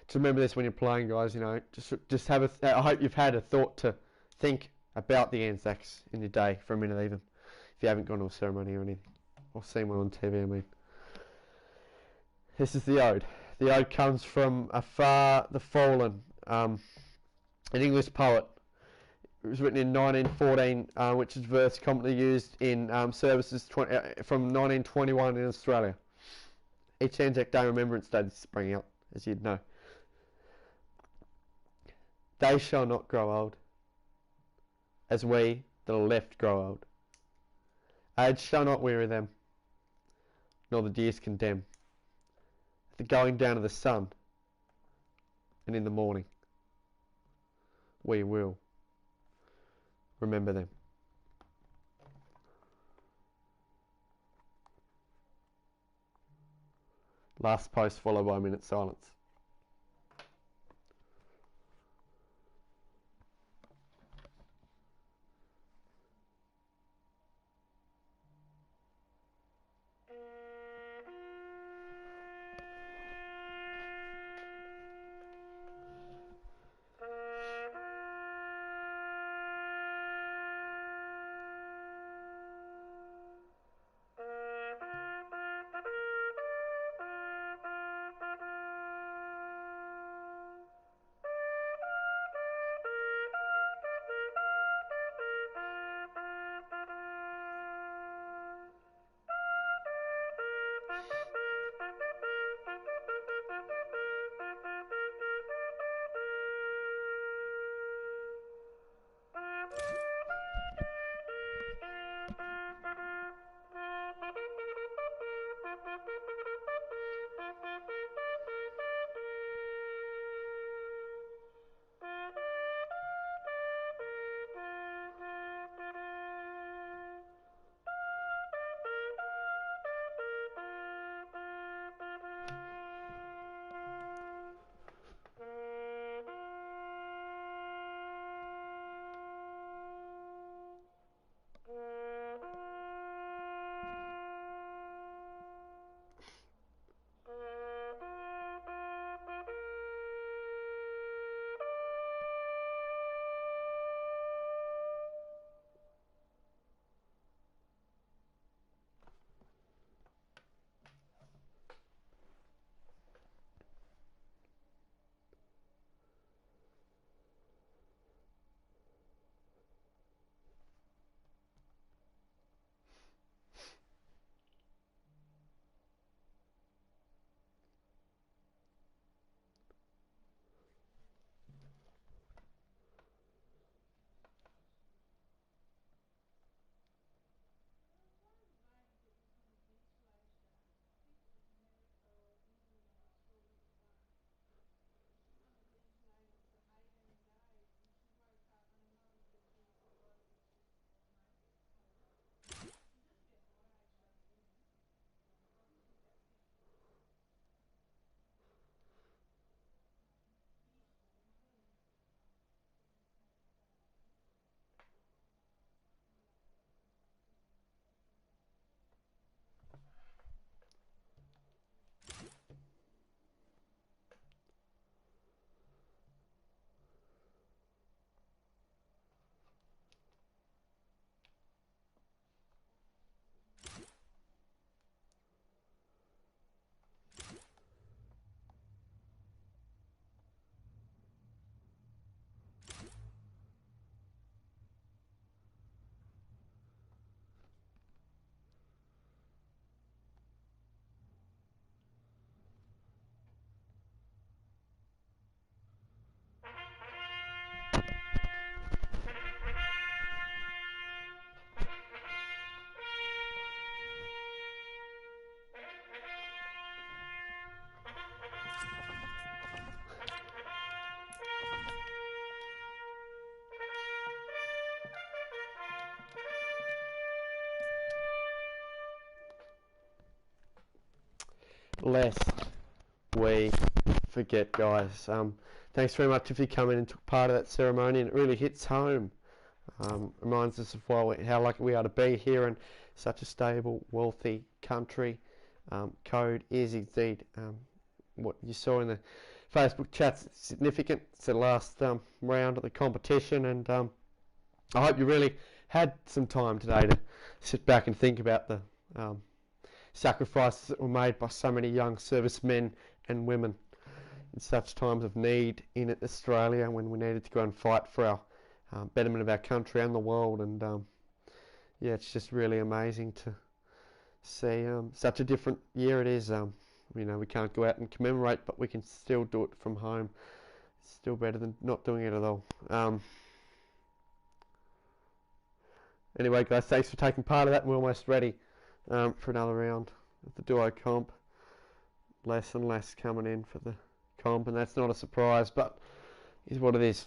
Just remember this when you're playing, guys. Just have I hope you've had a thought to think about the Anzacs in your day for a minute, even if you haven't gone to a ceremony or anything, or seen one on TV. I mean, this is the ode. The ode comes from Afar the Fallen, an English poet. It was written in 1914, which is verse commonly used in services from 1921 in Australia. Each Anzac Day Remembrance Day this is bringing up, as you'd know. They shall not grow old, as we that are left grow old. Age shall not weary them, nor the years condemn. The going down of the sun, and in the morning, we will remember them. Last post followed by a minute silence. lest we forget, guys. Thanks very much if you come in and took part of that ceremony, and it really hits home. Reminds us of how lucky we are to be here in such a stable, wealthy country. Code is indeed what you saw in the Facebook chats significant. It's the last round of the competition, and I hope you really had some time today to sit back and think about the sacrifices that were made by so many young servicemen and women in such times of need in Australia, when we needed to go and fight for our betterment of our country and the world. And yeah, it's just really amazing to see such a different year it is. You know, we can't go out and commemorate, but we can still do it from home. It's still better than not doing it at all. Anyway, guys, thanks for taking part of that. We're almost ready for another round of the duo comp. Less and less coming in for the comp, and that's not a surprise, but is what it is.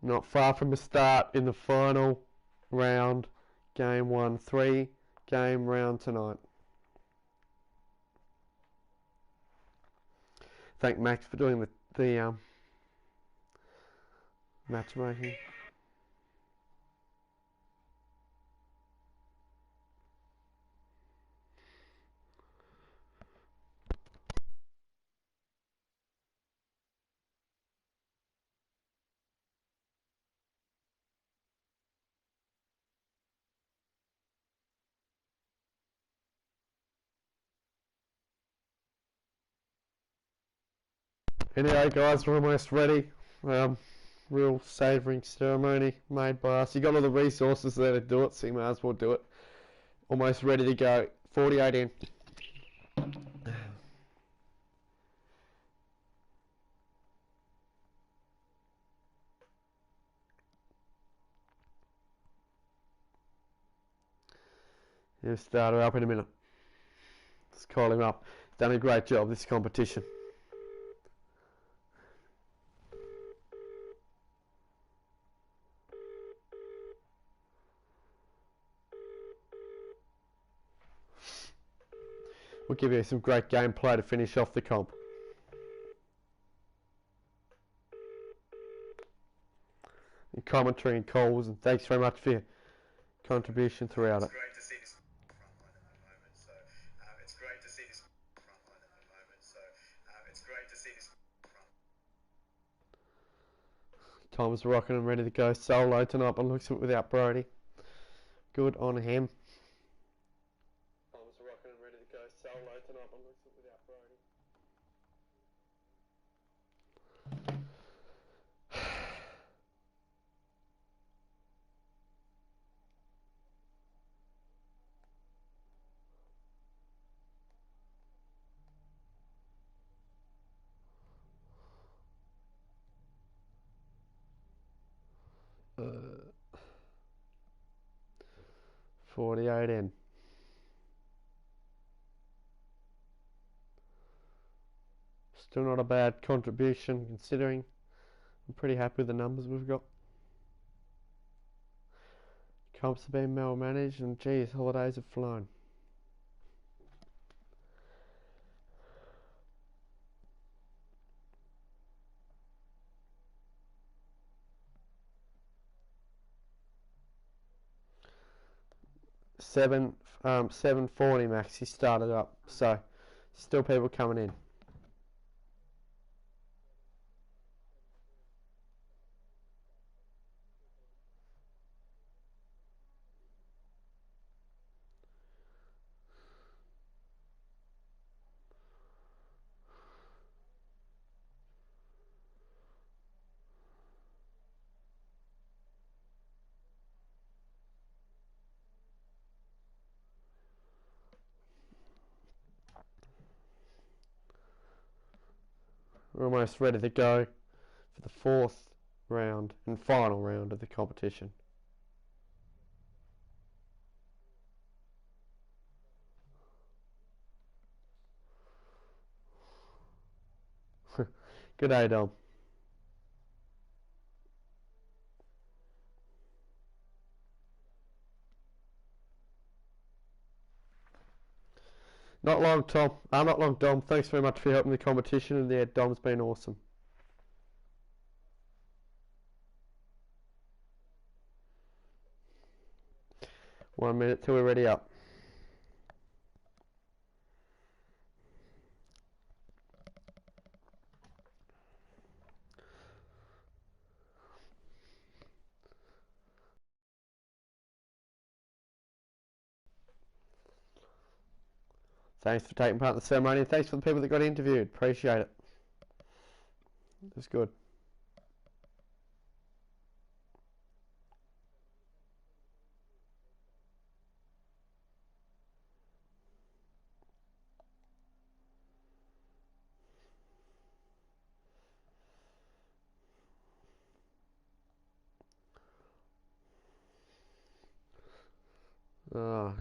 Not far from the start in the final round, game 1, 3-game round tonight. Thank Max for doing the matchmaking. Anyway, guys, we're almost ready. Real savouring ceremony made by us. You got all the resources there to do it, so you might as well do it. Almost ready to go. 48 in. He'll start her up in a minute. Let's call him up. Done a great job this competition. We'll give you some great gameplay to finish off the comp. And commentary and calls, and thanks very much for your contribution throughout it. Tom's rocking and ready to go solo tonight, but looks it without Brody. Good on him. Tom's rocking and ready to go solo tonight, but looks it without Brody. Uh, 48 in. Still not a bad contribution considering. I'm pretty happy with the numbers we've got. Comps have been well managed, and geez, holidays have flown. Seven, 7:40 max. He started up, so still people coming in. We're almost ready to go for the 4th round and final round of the competition. Good day, Dom. Not long, Tom. Not long, Dom. Thanks very much for helping the competition, and yeah, Dom's been awesome. One minute till we're ready up. Thanks for taking part in the ceremony, and thanks for the people that got interviewed. Appreciate it. It was good. Oh.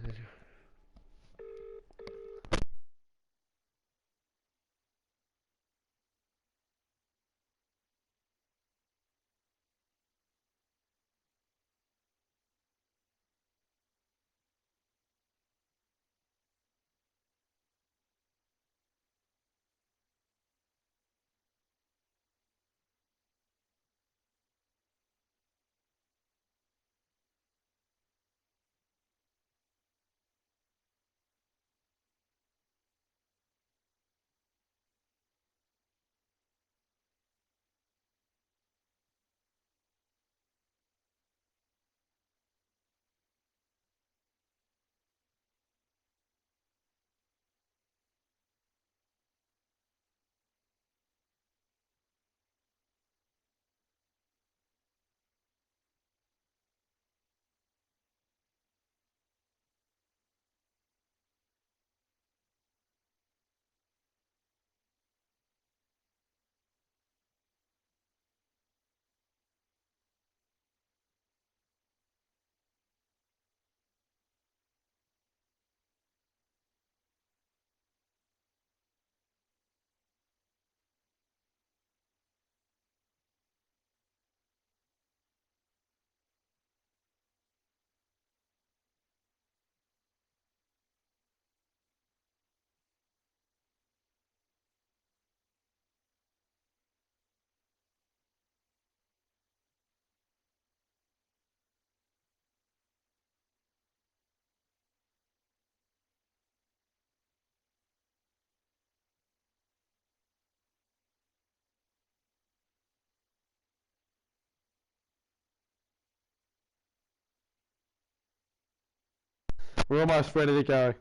We're almost ready to go.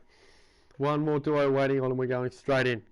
One more duo waiting on and we're going straight in.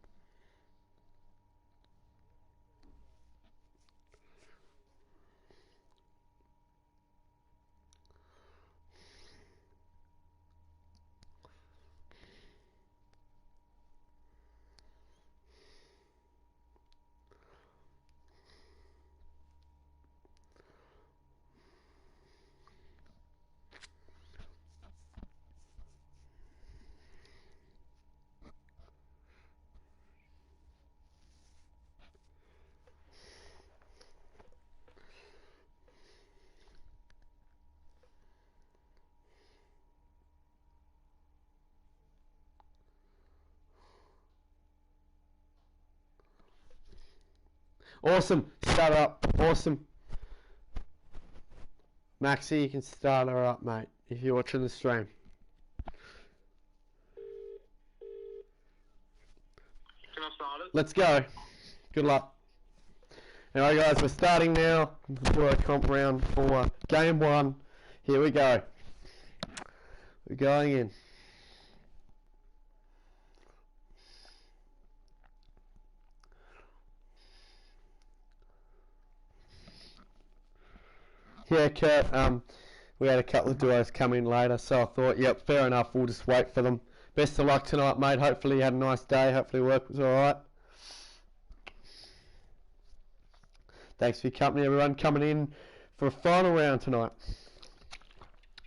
Awesome. Start her up. Awesome. Maxie, you can start her up, mate, if you're watching the stream. Can I start it? Let's go. Good luck. Alright guys, we're starting now. Do a comp round for game 1. Here we go. We're going in. Yeah, Kurt, we had a couple of duos come in later, so I thought, yep, fair enough, we'll just wait for them. Best of luck tonight, mate. Hopefully you had a nice day. Hopefully work was alright. Thanks for your company, everyone, coming in for a final round tonight.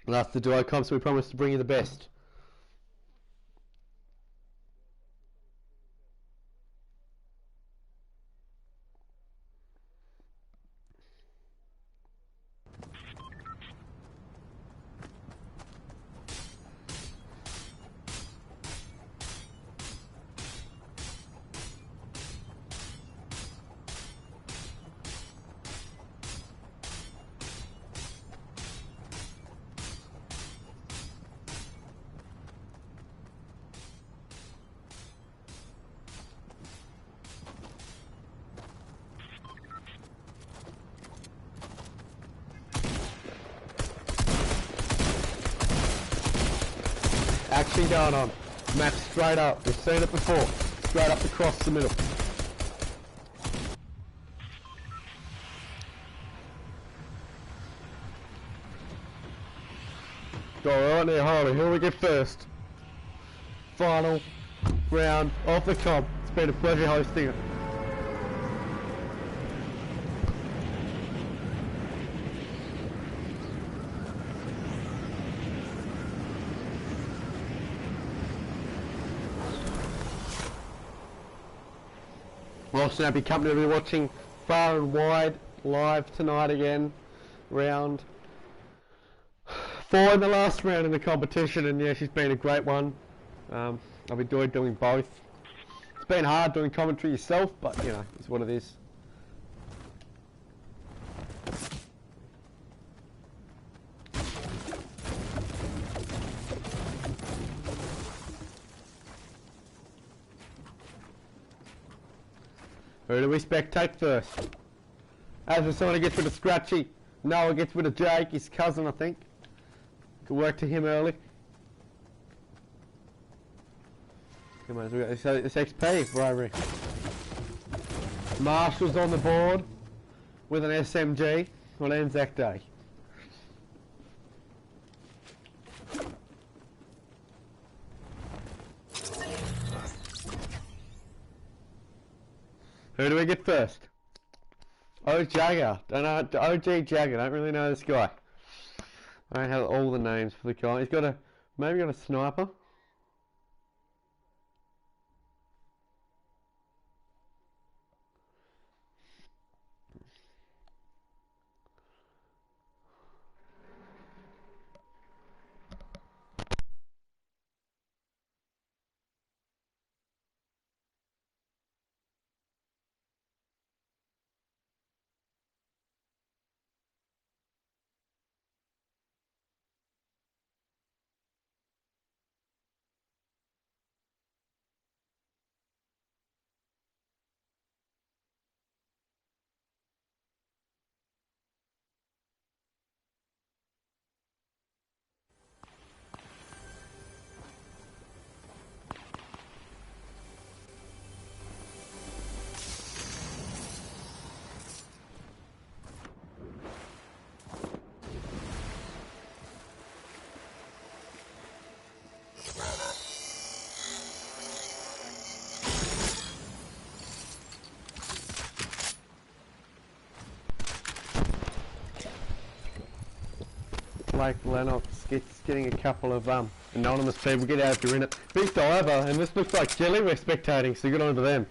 Last the duo comps, we promise to bring you the best. Action going on. Match straight up. We've seen it before. Straight up across the middle. Go right there, Harley. Who we get first? Final round of the comp. It's been a pleasure hosting it. Well, snappy company will be watching Far and Wide live tonight again. Round 4 in the last round in the competition, and yeah, she's been a great one. I've enjoyed doing both. It's been hard doing commentary yourself, but you know, it's what it is. Who do we spectate first? As someone gets rid of Scratchy, Noah gets rid of Jake, his cousin I think. Good work to him early. Come on, so we got this XP bravery. Marshall's on the board with an SMG on Anzac Day. Who do we get first? Oh, Jagger. Don't know. OG Jagger. Don't really know this guy. I don't have all the names for the guy. He's got maybe got a sniper. Blake Lennox getting a couple of anonymous people. Get out if you're in it. Big diver, and this looks like Jelly we're spectating, so good on to them.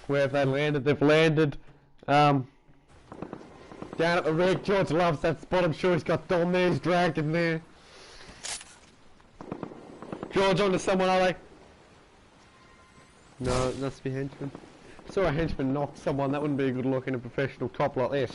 Where have they landed? They've landed down at the rig. George loves that spot. I'm sure he's got Dom there. He's dragged him there. George onto someone, are they? No, it must be henchman. I saw a henchman knock someone. That wouldn't be a good look in a professional cop like this.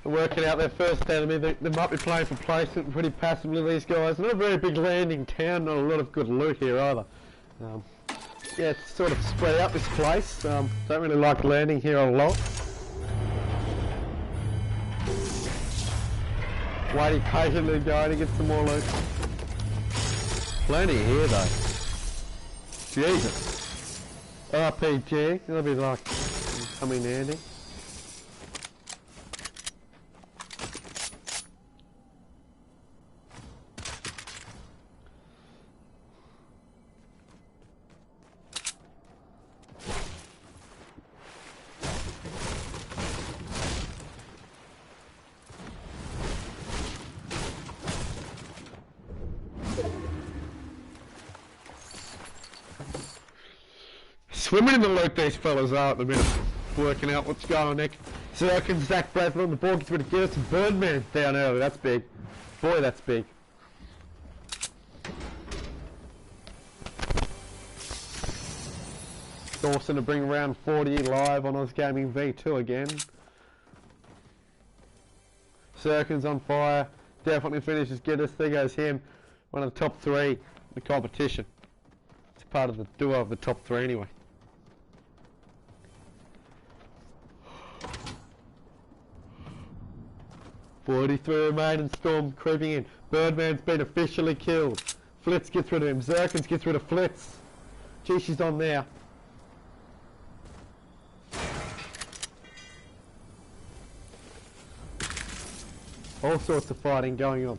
Working out their first enemy. They might be playing for placement pretty passively, these guys. Not a very big landing town, not a lot of good loot here either. Yeah, it's sort of spread out this place. Don't really like landing here a lot. Waiting patiently going to get some more loot. Plenty here though. Jesus. RPG, that'll be like coming handy. swimming in the loop these fellas are at the minute. Working out what's going on, Nick. Zerkin, Zach Bradley on the ball, gets rid of Gillis and Birdman down early. That's big. Boy, that's big. Dawson to bring around 40 live on Oz Gaming V2 again. Zerkin's on fire. Definitely finishes Gillis. There goes him. One of the top 3 in the competition. It's part of the duo of the top 3 anyway. 43 remaining, Storm creeping in. Birdman's been officially killed. Flitz gets rid of him. Zerkins gets rid of Flitz. Gee, she's on there. All sorts of fighting going on.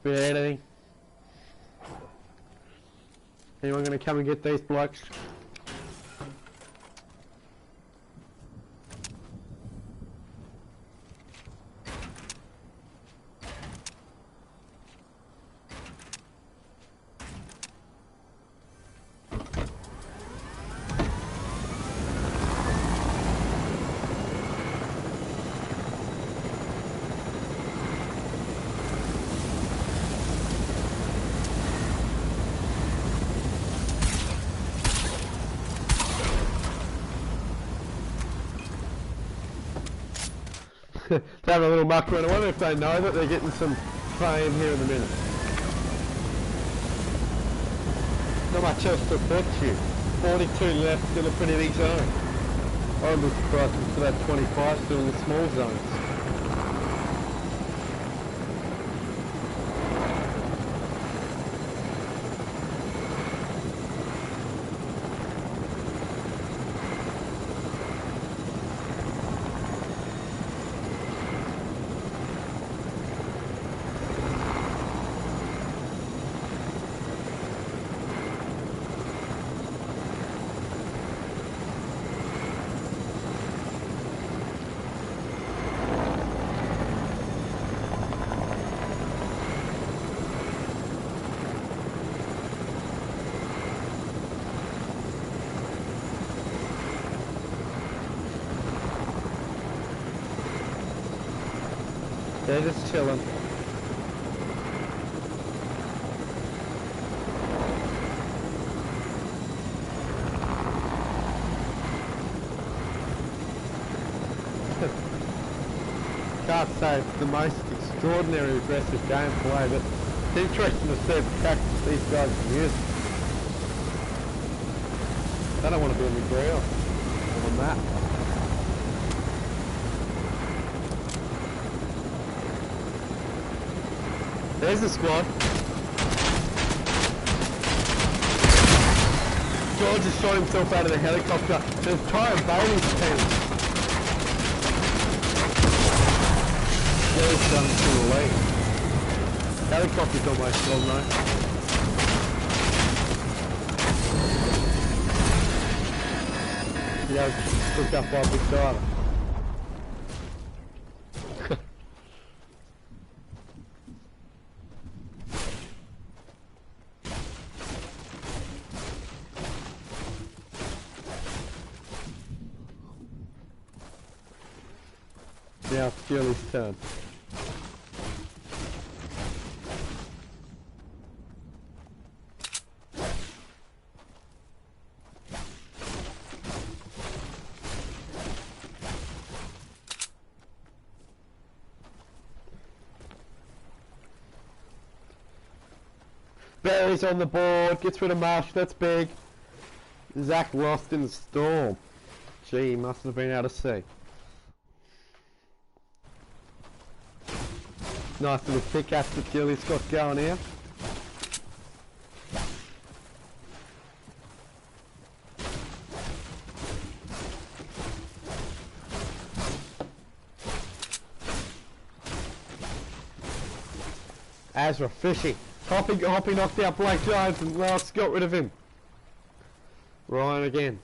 Bit of editing. Anyone gonna come and get these blokes? To have a little muck around. I wonder if they know that they're getting some fame here in a minute. Not much else to report to you. 42 left, still a pretty big zone. I would be surprised if it's about 25 still in the small zones. They're just chilling. Can't say it's the most extraordinary aggressive gameplay, but it's interesting to see the tactics these guys are using. They don't want to be on the ground on the map. There's the squad. George has shot himself out of the helicopter. There's Tyre Bailey's team. There's done to the leg. Helicopter's almost gone though. Yeah, took up by a big diver. Now it's Gilly's turn. Barry's on the board, gets rid of Marsh, that's big. Zach lost in the storm. Gee, he must have been out of sea. Nice little pickaxe that Gilly's got going here. Azra, fishy. Hoppy knocked out Blake Jones and last got rid of him. Ryan again.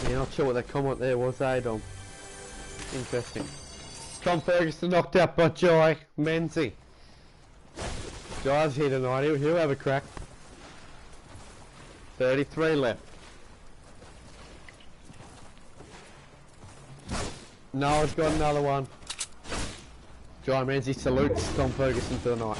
Yeah, not sure what that comment there was, Dom? Interesting. Tom Ferguson knocked out by Jai Menzie. Jai's here tonight, he'll have a crack. 33 left. Noah's got another one. Jai Menzie salutes Tom Ferguson for the night.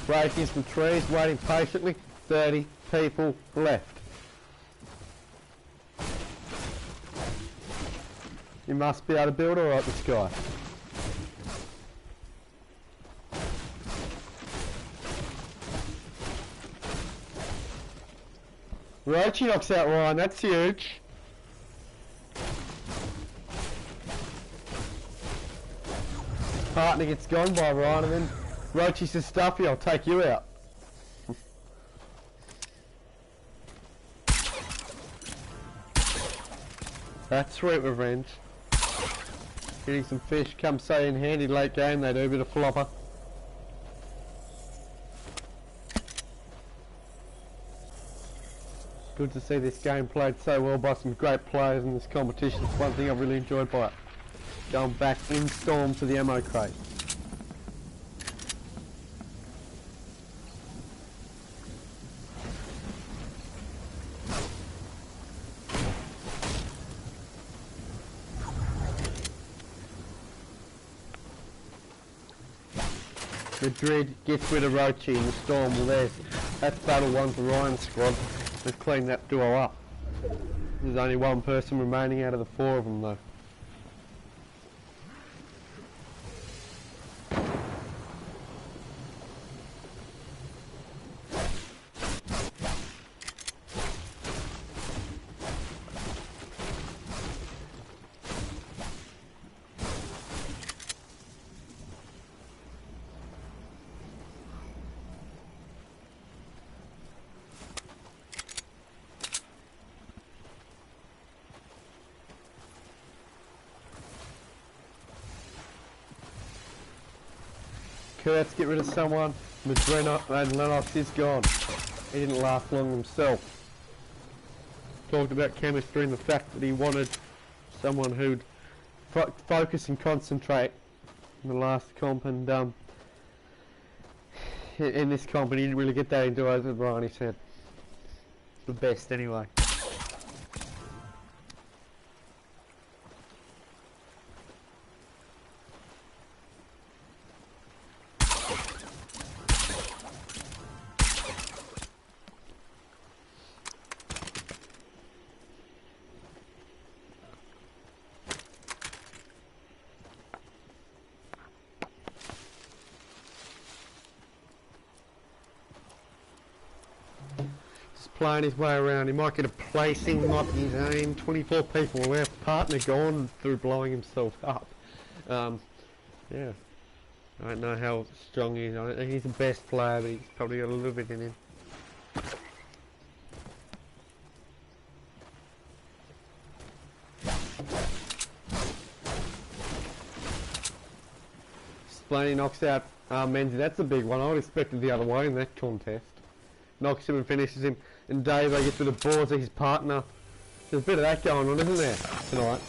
Breaking some trees, waiting patiently. 30 people left. You must be able to build alright, this guy. Roachy knocks out Ryan, that's huge. Partner gets gone by Ryan and then Roachy says, Stuffy, I'll take you out. That's sweet revenge. Getting some fish, come say in handy late game, they do a bit of flopper. Good to see this game played so well by some great players in this competition. It's one thing I've really enjoyed by it. Going back in storm to the ammo crate. Madrid gets rid of Roachy in the storm. Well, that's battle one for Ryan's squad. They've cleaned that duo up. There's only one person remaining out of the four of them though. Kurtz get rid of someone. Madrena and Lennox is gone. He didn't last long himself. Talked about chemistry and the fact that he wanted someone who'd focus and concentrate in the last comp, and in this comp, and he didn't really get that into it, as Ryan said. The best anyway. Playing his way around, he might get a placing, might be his aim. 24 people left, partner gone through blowing himself up. Yeah, I don't know how strong he is. I don't think he's the best player, but he's probably got a little bit in him. Splaney knocks out Menzie, that's a big one. I would have expected the other way in that contest. Knocks him and finishes him. And Dave, gets rid of Boards, his partner. There's a bit of that going on, isn't there, tonight?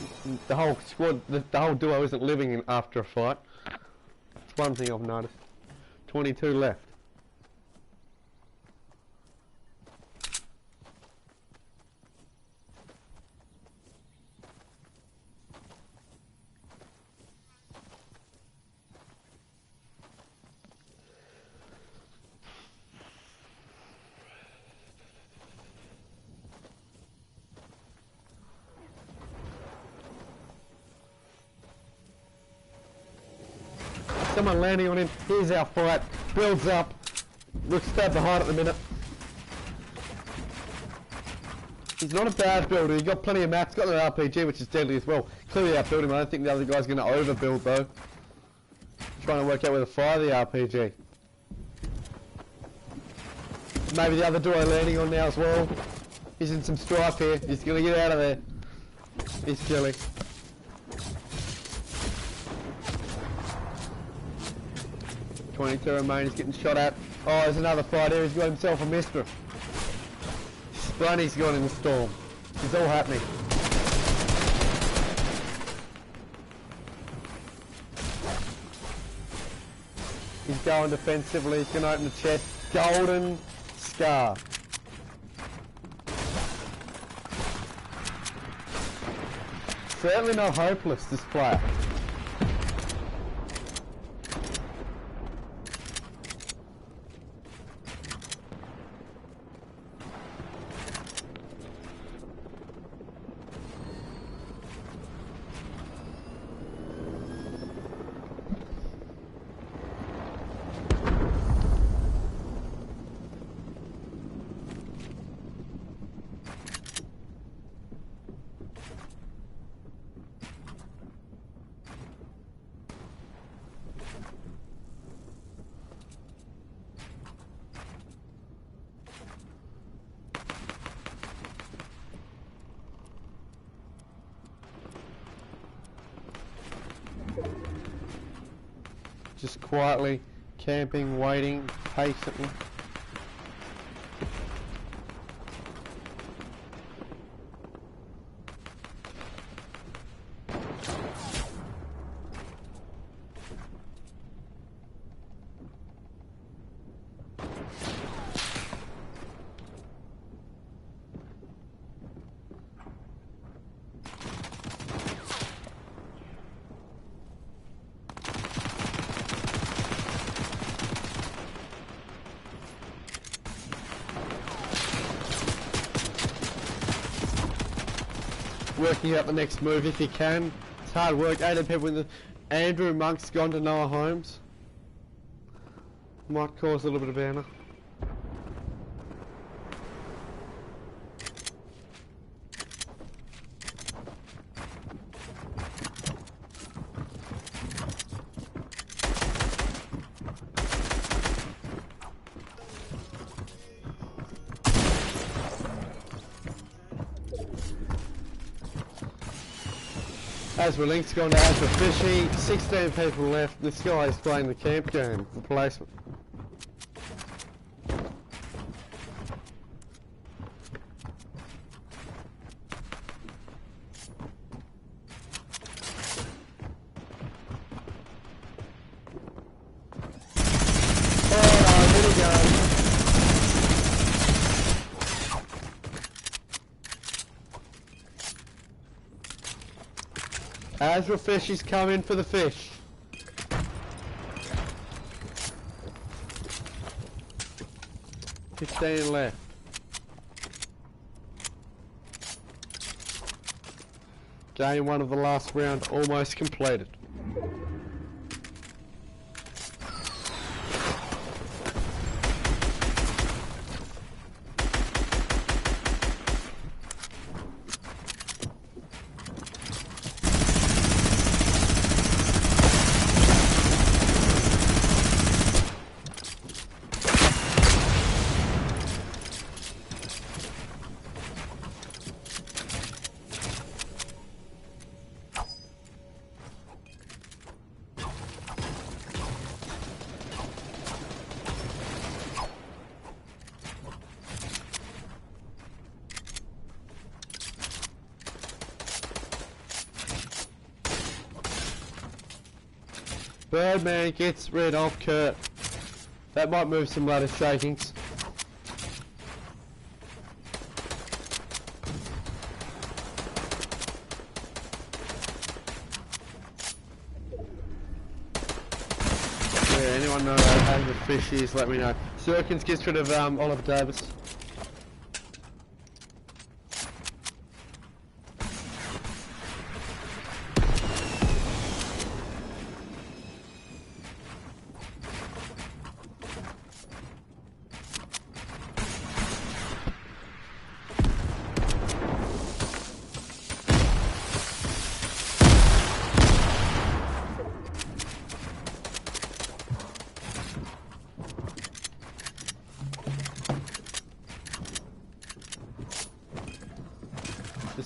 The whole squad, the whole duo isn't living after a fight. It's one thing I've noticed. 22 left. Someone landing on him. Here's our fight. Builds up. Looks stabbed behind at the minute. He's not a bad builder. He's got plenty of maps. Got an RPG, which is deadly as well. Clearly outbuilding him. I don't think the other guy's going to overbuild though. Trying to work out where to fire the RPG. Maybe the other duo landing on now as well. He's in some strife here. He's going to get out of there. He's killing. .22 remain. He's getting shot at. Oh, there's another fight here. He's got himself a mister. Splaney's gone in the storm. It's all happening. He's going defensively. He's going to open the chest. Golden Scar. Certainly not hopeless, this player. Just quietly camping, waiting patiently. Working out the next move if he can. It's hard work. 18 people in the... Andrew Monk's gone to Noah Holmes. Might cause a little bit of banner. Azra Link's gone to Azra Fishy. 16 people left. This guy is playing the camp game for placement. Azra Fish is coming for the fish. $15 left. Game 1 of the last round almost completed. Birdman gets rid of Kurt. That might move some ladder shakings. Yeah, anyone know how the fish is, let me know. Sirkins gets rid of Oliver Davis.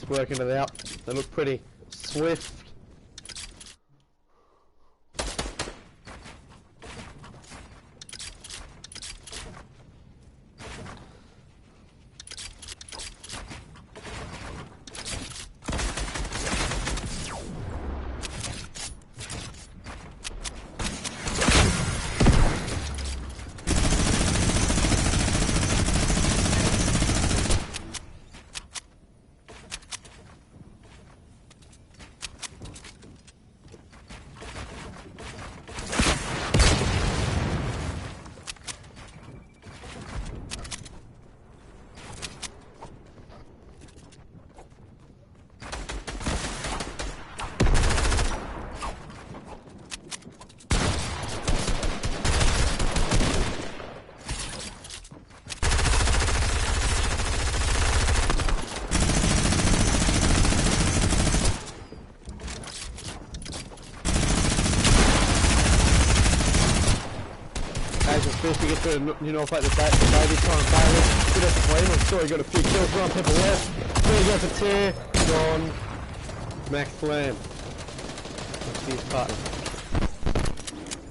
working it out. They look pretty swift. First we get to, you know, fight the baby trying to bail it. Good effort for him. I'm sure he got a few kills. Run people left. There you go for Tear. Gone. Max Lamb. That's his partner.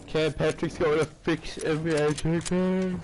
Cam Patrick's got a fix NBA 2K.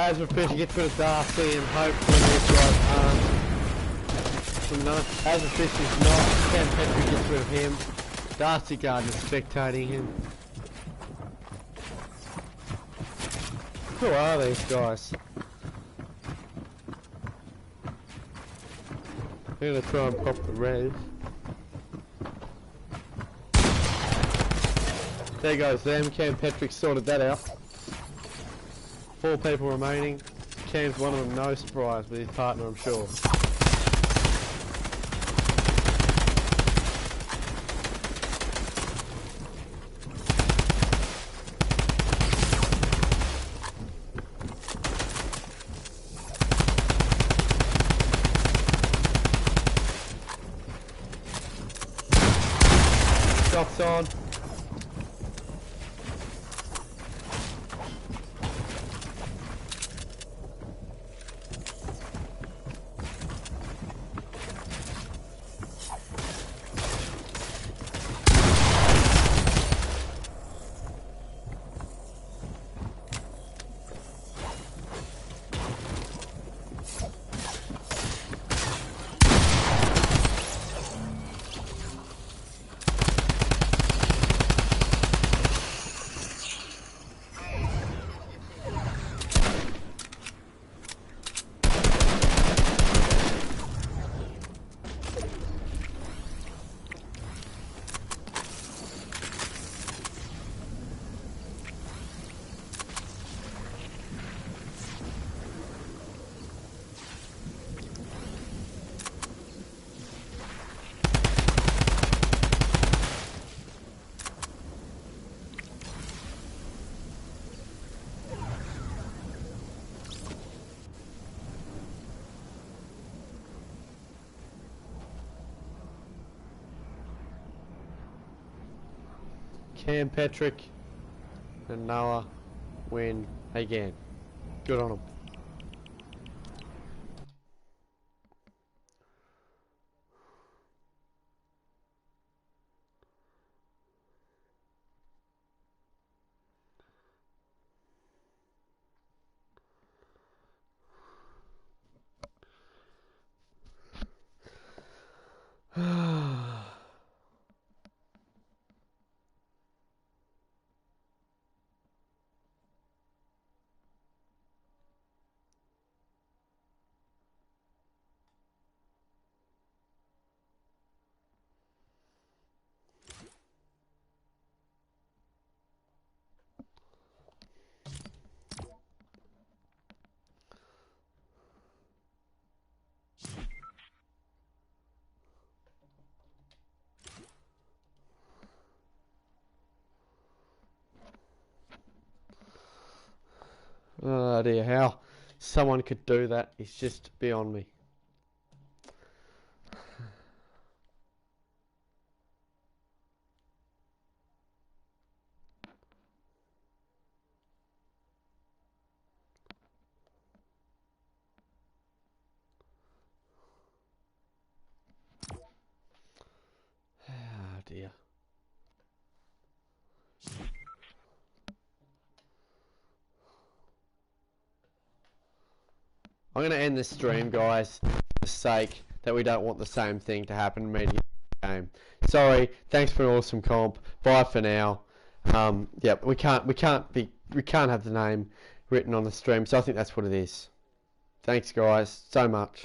As we're finishing, get rid of Darcy and hopefully this guy, as a fish is not, Cam Patrick gets rid of him. Darcy Gardner's spectating him. Who are these guys? I'm gonna try and pop the res. There goes them, Cam Patrick sorted that out. 4 people remaining. Cam's one of them, no surprise with his partner, I'm sure. Shots on. Cam Patrick and Noah win again. Good on them. Oh dear, how someone could do that is just beyond me. Oh dear. I'm going to end this stream, guys, for the sake that we don't want the same thing to happen immediately in the game. Sorry, thanks for an awesome comp. Bye for now. Yeah, we can't have the name written on the stream, so I think that's what it is. Thanks, guys, so much.